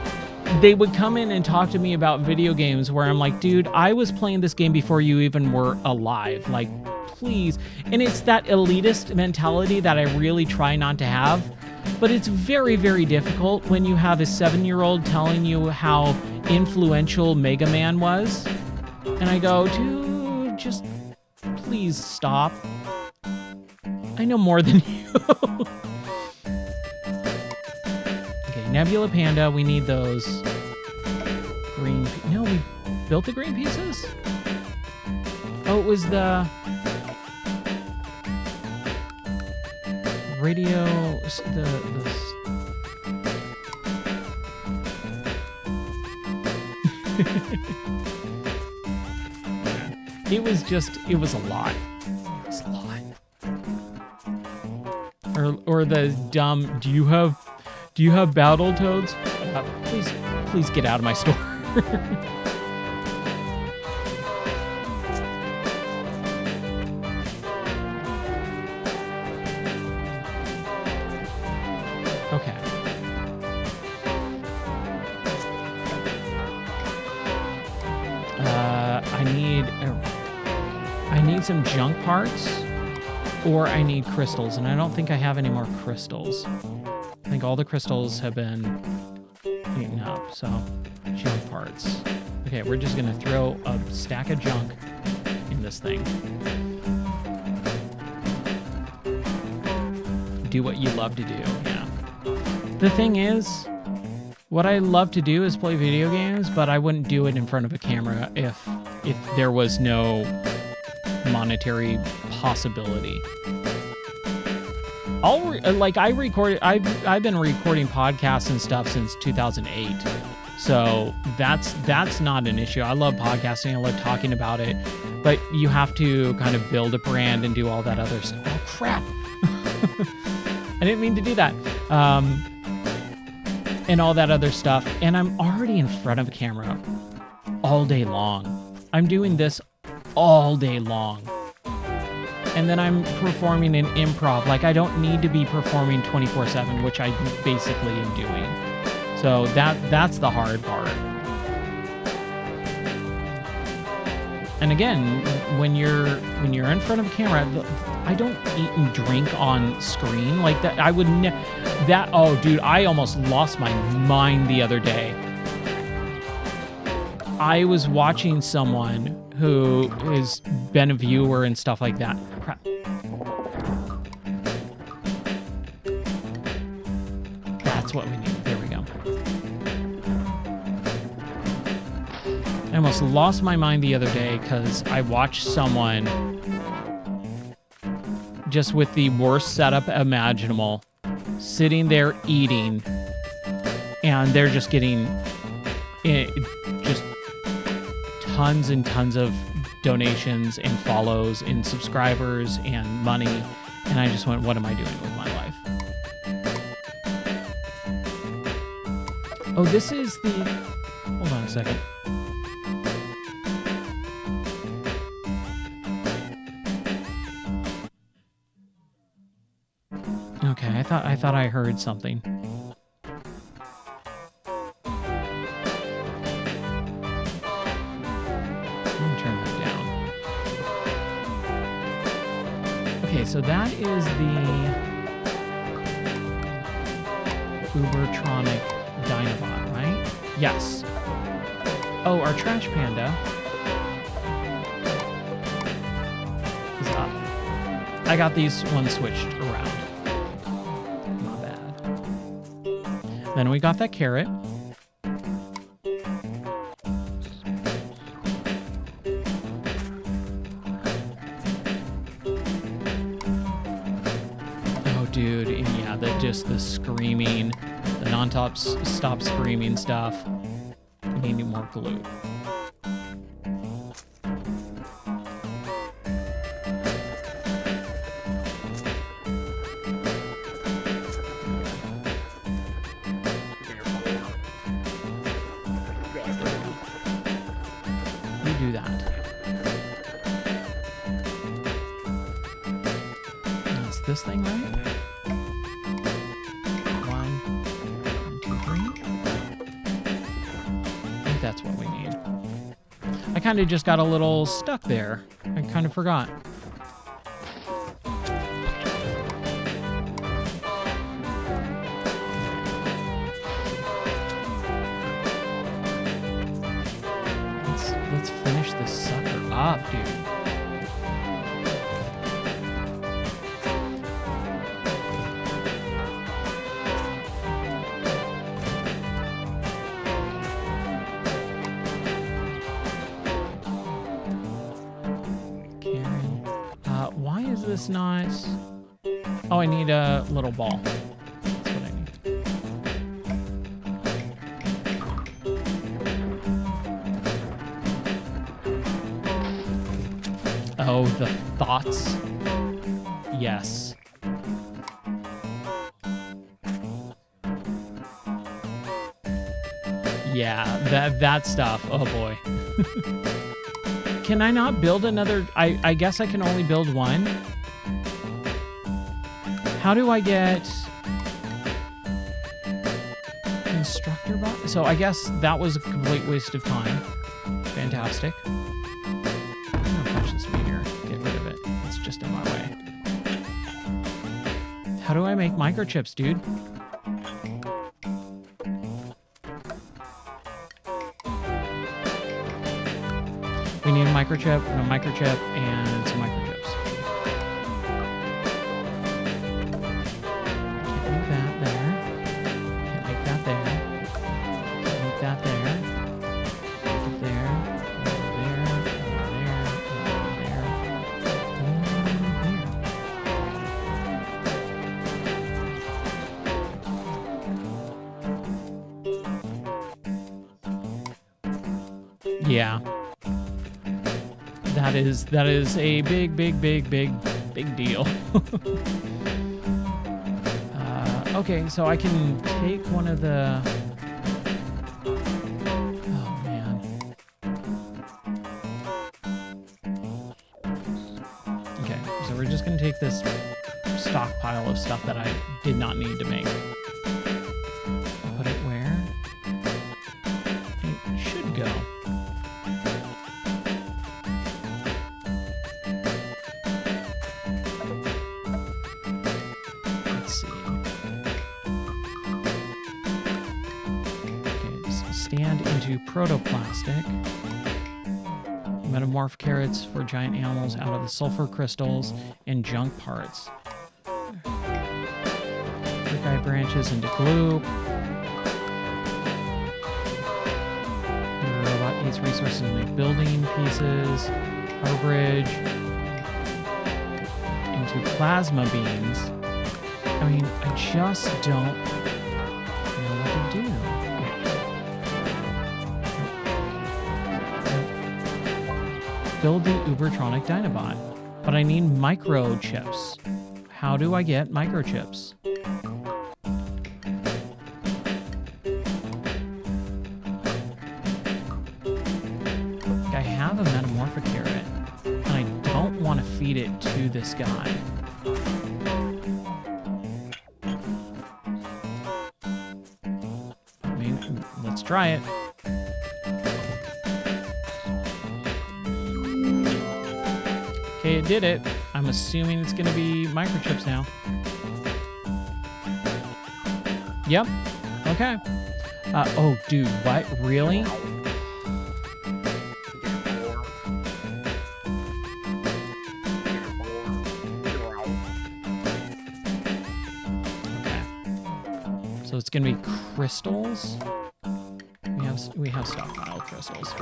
they would come in and talk to me about video games where I'm like, dude, I was playing this game before you even were alive. Like, please. And it's that elitist mentality that I really try not to have. But it's very, very difficult when you have a 7-year-old telling you how influential Mega Man was. And I go, dude, just please stop. I know more than you. Okay, Nebula Panda, we need those green... No, we built the green pieces? Oh, it was the... radio, it was a lot. It was a lot. Or the dumb, do you have Battletoads? Please get out of my store. Okay. I need some junk parts, or I need crystals, and I don't think I have any more crystals. I think all the crystals have been eaten up, so junk parts. Okay, we're just gonna throw a stack of junk in this thing. Do what you love to do, yeah. The thing is, what I love to do is play video games, but I wouldn't do it in front of a camera if there was no monetary possibility. I've been recording podcasts and stuff since 2008, so that's not an issue. I love podcasting. I love talking about it, but you have to kind of build a brand and do all that other stuff. Oh crap! I didn't mean to do that. And all that other stuff. And I'm already in front of a camera all day long. I'm doing this all day long. And then I'm performing in improv. Like, I don't need to be performing 24/7, which I basically am doing. So that's the hard part. And again, when you're in front of a camera, I don't eat and drink on screen like that. I would oh dude, I almost lost my mind the other day. I was watching someone who has been a viewer and stuff like that. Crap. That's what we need. There we go. I almost lost my mind the other day because I watched someone just with the worst setup imaginable, sitting there eating, and they're just getting just tons and tons of donations and follows and subscribers and money, and I just went, what am I doing with my life? Oh, this is the... Hold on a second. Okay, I thought I heard something. Let me turn that down. Okay, so that is the Ubertronic Dinobot, right? Yes. Oh, our trash panda is up. I got these ones switched around. Then we got that carrot. Oh, dude, and yeah, the screaming, the non-stop screaming stuff. We need more glue. this thing, right? 1, 2, 3. I think that's what we need. I kind of just got a little stuck there. I kind of forgot. Let's finish this sucker up, dude. Karen. Why is this not... Oh, I need a little ball. That's what I need. Oh, the thoughts. Yes. Yeah, that stuff. Oh boy. Can I not build another? I guess I can only build one. How do I get constructor box? So I guess that was a complete waste of time. Fantastic. Just in my way. How do I make microchips, dude? We need a microchip, and a microchip, and some microchips. Can't make that there. Can't make that there. Can't make that there. Make it there. Yeah, that is a big deal. Okay, so I can take one of the... Oh, man. Okay, so we're just going to take this stockpile of stuff that I did not need to make. Put it where it should go. Stand into protoplastic. Metamorph carrots for giant animals out of the sulfur crystals and junk parts. Eye branches into glue. The robot eats resources to make building pieces. Harborage into plasma beams. I mean, I just don't know what to do. Build the Ubertronic Dinobot. But I need microchips. How do I get microchips? I have a metamorphic carrot, and I don't want to feed it to this guy. I mean, let's try it. Okay, it did it. I'm assuming it's going to be microchips now. Yep. Okay. Oh, dude, what? Really? Okay. So it's going to be crystals. We have stockpile crystals.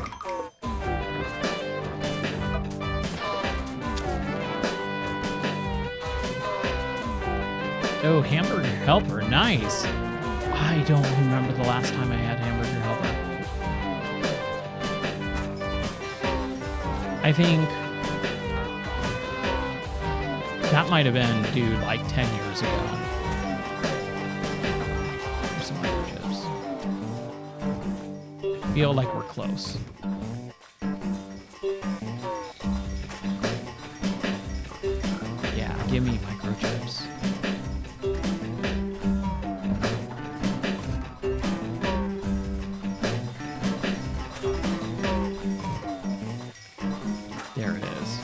Oh, hamburger helper, nice. I don't remember the last time I had hamburger helper. I think that might have been, dude, like 10 years ago. Here's some microchips. I feel like we're close. Yeah, give me microchips. chips. There it is.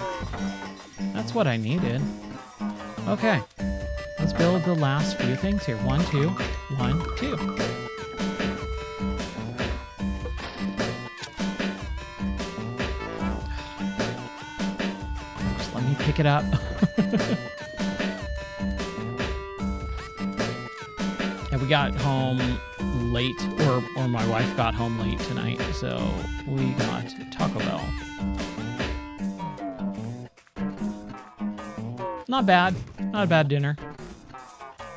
That's what I needed. Okay. Let's build the last few things here. 1, 2, 1, 2. Just let me pick it up. And we got home late, or my wife got home late tonight, so we got Taco Bell. Not bad. Not a bad dinner.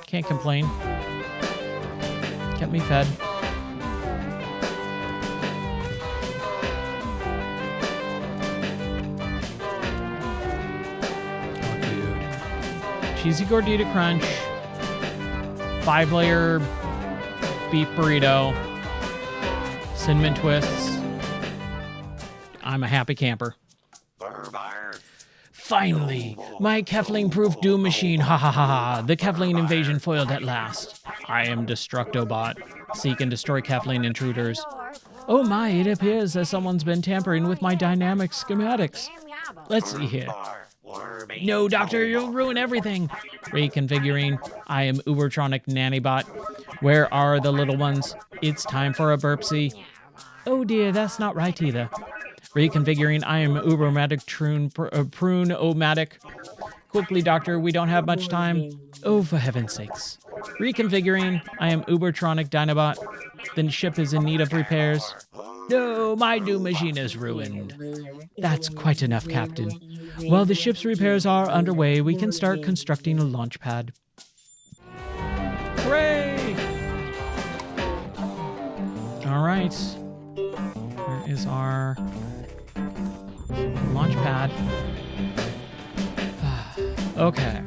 Can't complain. Kept me fed. Oh, dude. Cheesy Gordita Crunch. 5-layer beef burrito. Cinnamon twists. I'm a happy camper. Finally, my Kefling-proof doom machine, ha ha ha ha, the Kefling invasion foiled at last. I am Destructobot, seek and destroy Kefling intruders. Oh my, it appears that someone's been tampering with my dynamic schematics. Let's see here. No, Doctor, you'll ruin everything. Reconfiguring, I am Ubertronic Nannybot. Where are the little ones? It's time for a burpsy. Oh dear, that's not right either. Reconfiguring, I am Ubermatic Prune-O-Matic. Quickly, Doctor, we don't have much time. Oh, for heaven's sakes. Reconfiguring, I am Ubertronic Dinobot. The ship is in need of repairs. No, my doom machine is ruined. That's quite enough, Captain. While the ship's repairs are underway, we can start constructing a launch pad. Hooray! All right. Where is our launch pad? Okay.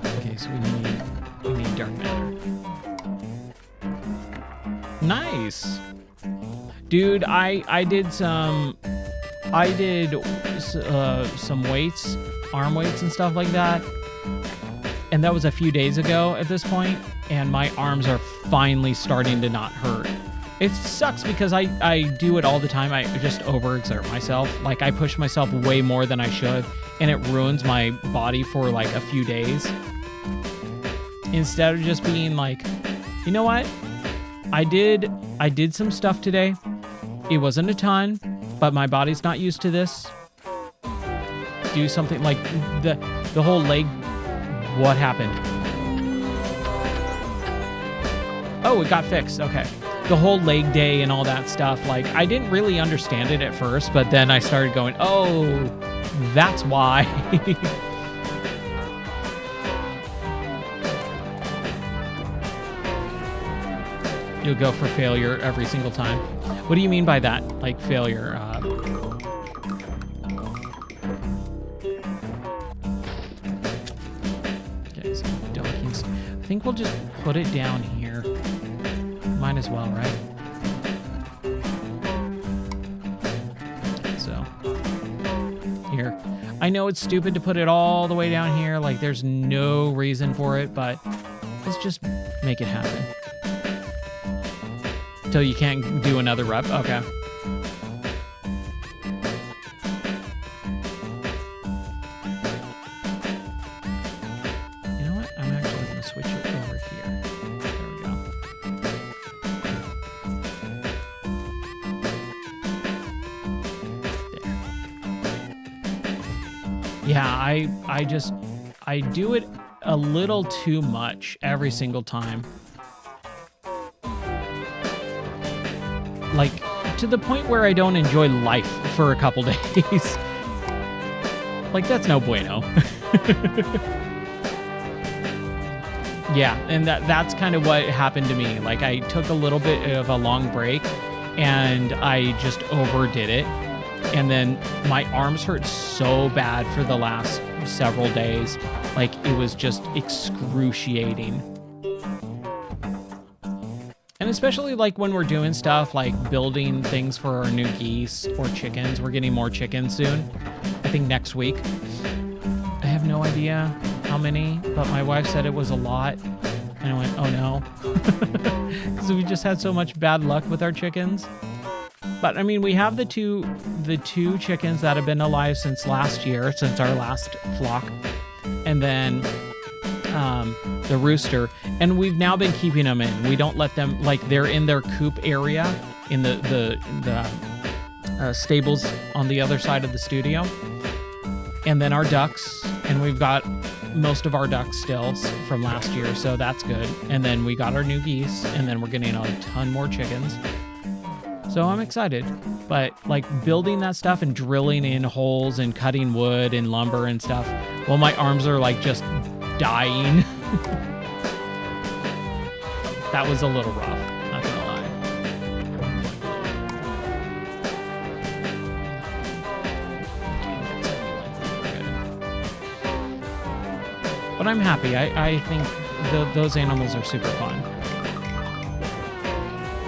Okay, so we need dark matter. Nice. Dude, I did some weights, arm weights and stuff like that. And that was a few days ago at this point, and my arms are finally starting to not hurt. It sucks because I do it all the time. I just overexert myself. Like, I push myself way more than I should, and it ruins my body for like a few days. Instead of just being like, you know what? I did some stuff today. It wasn't a ton, but my body's not used to this. Do something like the whole leg. What happened? Oh, it got fixed. Okay. The whole leg day and all that stuff. Like, I didn't really understand it at first, but then I started going, oh, that's why. You'll go for failure every single time. What do you mean by that? Like failure? I think we'll just put it down here. Might as well, right? So, here. I know it's stupid to put it all the way down here. Like, there's no reason for it, but let's just make it happen. Till you can't do another rep. Okay. Yeah, I do it a little too much every single time. Like, to the point where I don't enjoy life for a couple days. Like, that's no bueno. Yeah, and that's kind of what happened to me. Like, I took a little bit of a long break, and I just overdid it. And then my arms hurt so bad for the last several days. Like, it was just excruciating. And especially like when we're doing stuff like building things for our new geese or chickens. We're getting more chickens soon. I think next week. I have no idea how many, but my wife said it was a lot. And I went, oh no. Because we just had so much bad luck with our chickens. But I mean, we have the two chickens that have been alive since last year, since our last flock. And then the rooster. And we've now been keeping them in. We don't let them, like, they're in their coop area in the stables on the other side of the studio. And then our ducks, and we've got most of our ducks still from last year, so that's good. And then we got our new geese, and then we're getting a ton more chickens. So I'm excited. But like building that stuff and drilling in holes and cutting wood and lumber and stuff, well, my arms are like just dying. That was a little rough, not gonna lie. But I'm happy. I think those animals are super fun.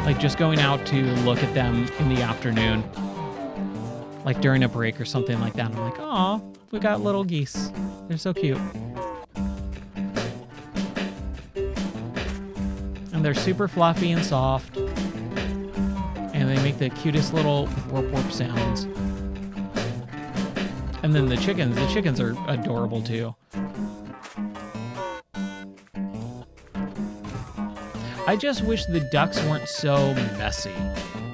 Like just going out to look at them in the afternoon, like during a break or something like that. I'm like, oh, we got little geese. They're so cute. And they're super fluffy and soft. And they make the cutest little whoop whoop sounds. And then the chickens are adorable too. I just wish the ducks weren't so messy.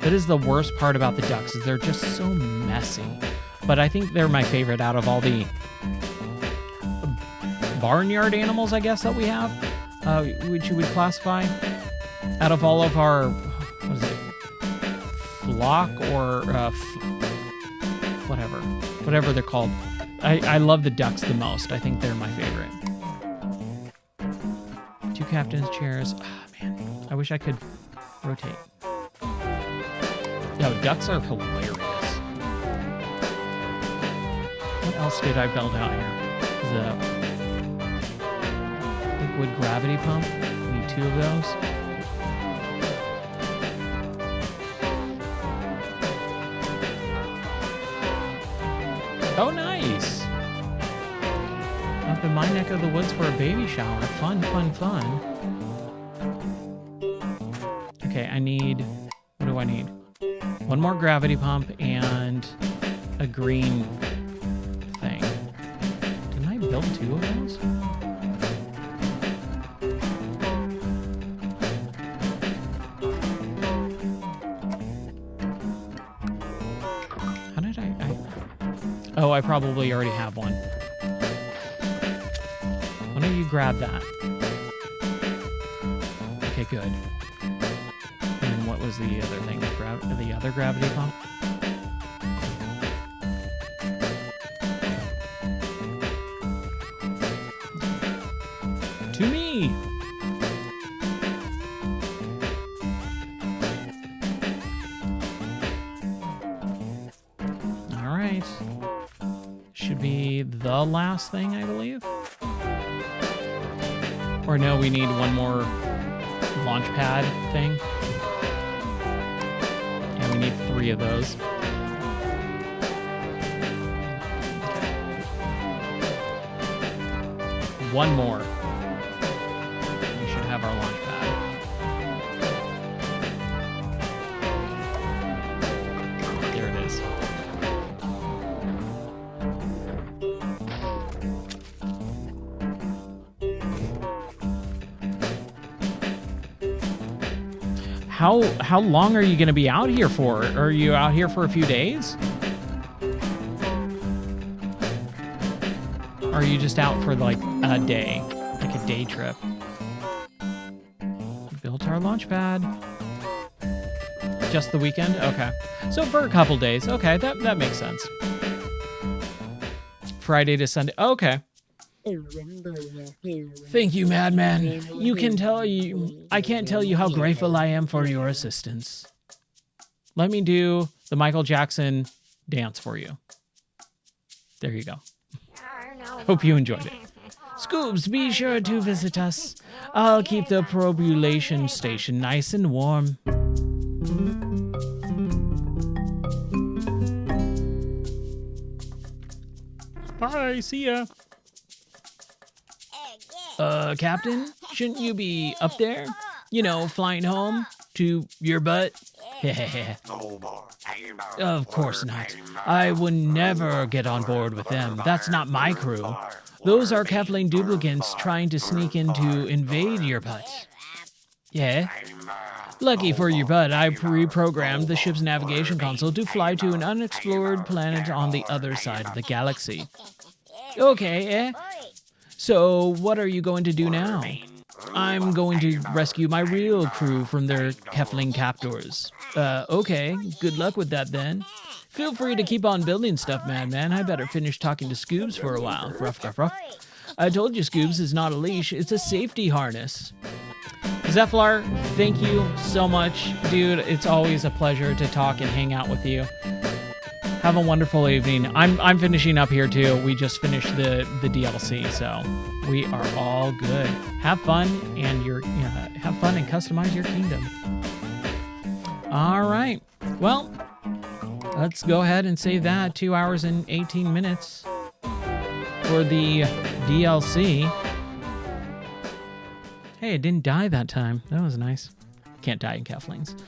That is the worst part about the ducks, is they're just so messy. But I think they're my favorite out of all the barnyard animals, I guess, that we have, which you would classify. Out of all of our, what is it, flock or whatever they're called. I love the ducks the most. I think they're my favorite. 2 captain's chairs. I wish I could rotate. No, ducks are hilarious. What else did I build out here? The liquid gravity pump. Need 2 of those. Oh, nice. Up in my neck of the woods for a baby shower. Fun, fun, fun. Okay, I need, what do I need? 1 more gravity pump and a green thing. Didn't I build 2 of those? How did I oh, I probably already have one. Why don't you grab that? Okay, good. What was the other thing? The other gravity pump? To me! Alright. Should be the last thing, I believe. Or no, we need 1 more launch pad thing. We need 3 of those. Okay. 1 more. We should have our launch pad. There it is. How long are you going to be out here for? Are you out here for a few days? Or are you just out for like a day? Like a day trip? Built our launch pad. Just the weekend? Okay. So for a couple days. Okay, that makes sense. Friday to Sunday. Okay. Thank you, Madman. I can't tell you how grateful I am for your assistance. Let me do the Michael Jackson dance for you. There you go. Hope you enjoyed it. Scoobs, be sure to visit us. I'll keep the probulation station nice and warm. Bye, see ya. Captain, shouldn't you be up there? You know, flying home to your butt? Of course not. I would never get on board with them. That's not my crew. Those are Kefling duplicants trying to sneak in to invade your butt. Yeah? Lucky for your butt, I reprogrammed the ship's navigation console to fly to an unexplored planet on the other side of the galaxy. Okay, eh? So, what are you going to do now? I'm going to rescue my real crew from their Kefling captors. Okay, good luck with that then. Feel free to keep on building stuff, madman. I better finish talking to Scoobs for a while. Ruff, ruff, ruff. I told you Scoobs is not a leash, it's a safety harness. Zephyr, thank you so much. Dude, it's always a pleasure to talk and hang out with you. Have a wonderful evening. I'm finishing up here too. We just finished the DLC, so we are all good. Have fun and have fun and customize your kingdom. All right. Well, let's go ahead and save that 2 hours and 18 minutes for the DLC. Hey, it didn't die that time. That was nice. Can't die in Keflings.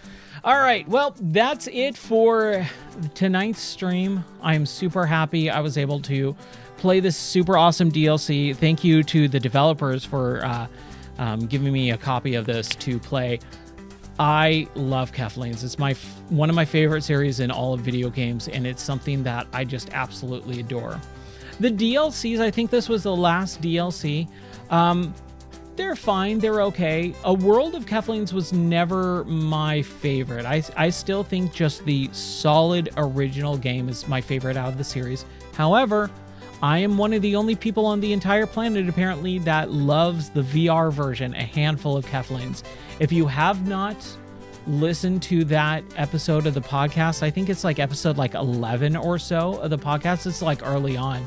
All right, well, that's it for tonight's stream. I'm super happy I was able to play this super awesome DLC. Thank you to the developers for giving me a copy of this to play. I love Keflings. It's one of my favorite series in all of video games, and it's something that I just absolutely adore. The DLCs, I think this was the last DLC. They're fine. They're okay. A World of Keflings was never my favorite. I still think just the solid original game is my favorite out of the series. However, I am one of the only people on the entire planet, apparently, that loves the VR version, a handful of Keflings. If you have not listened to that episode of the podcast, I think it's like episode 11 or so of the podcast. It's like early on.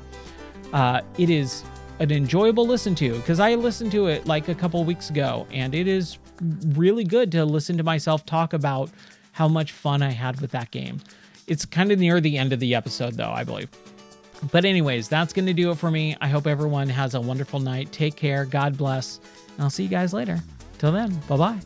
It is an enjoyable listen to, because I listened to it like a couple weeks ago, and it is really good to listen to myself talk about how much fun I had with that game. It's kind of near the end of the episode though, I believe. But anyways, that's going to do it for me. I hope everyone has a wonderful night. Take care. God bless. And I'll see you guys later. Till then, bye-bye.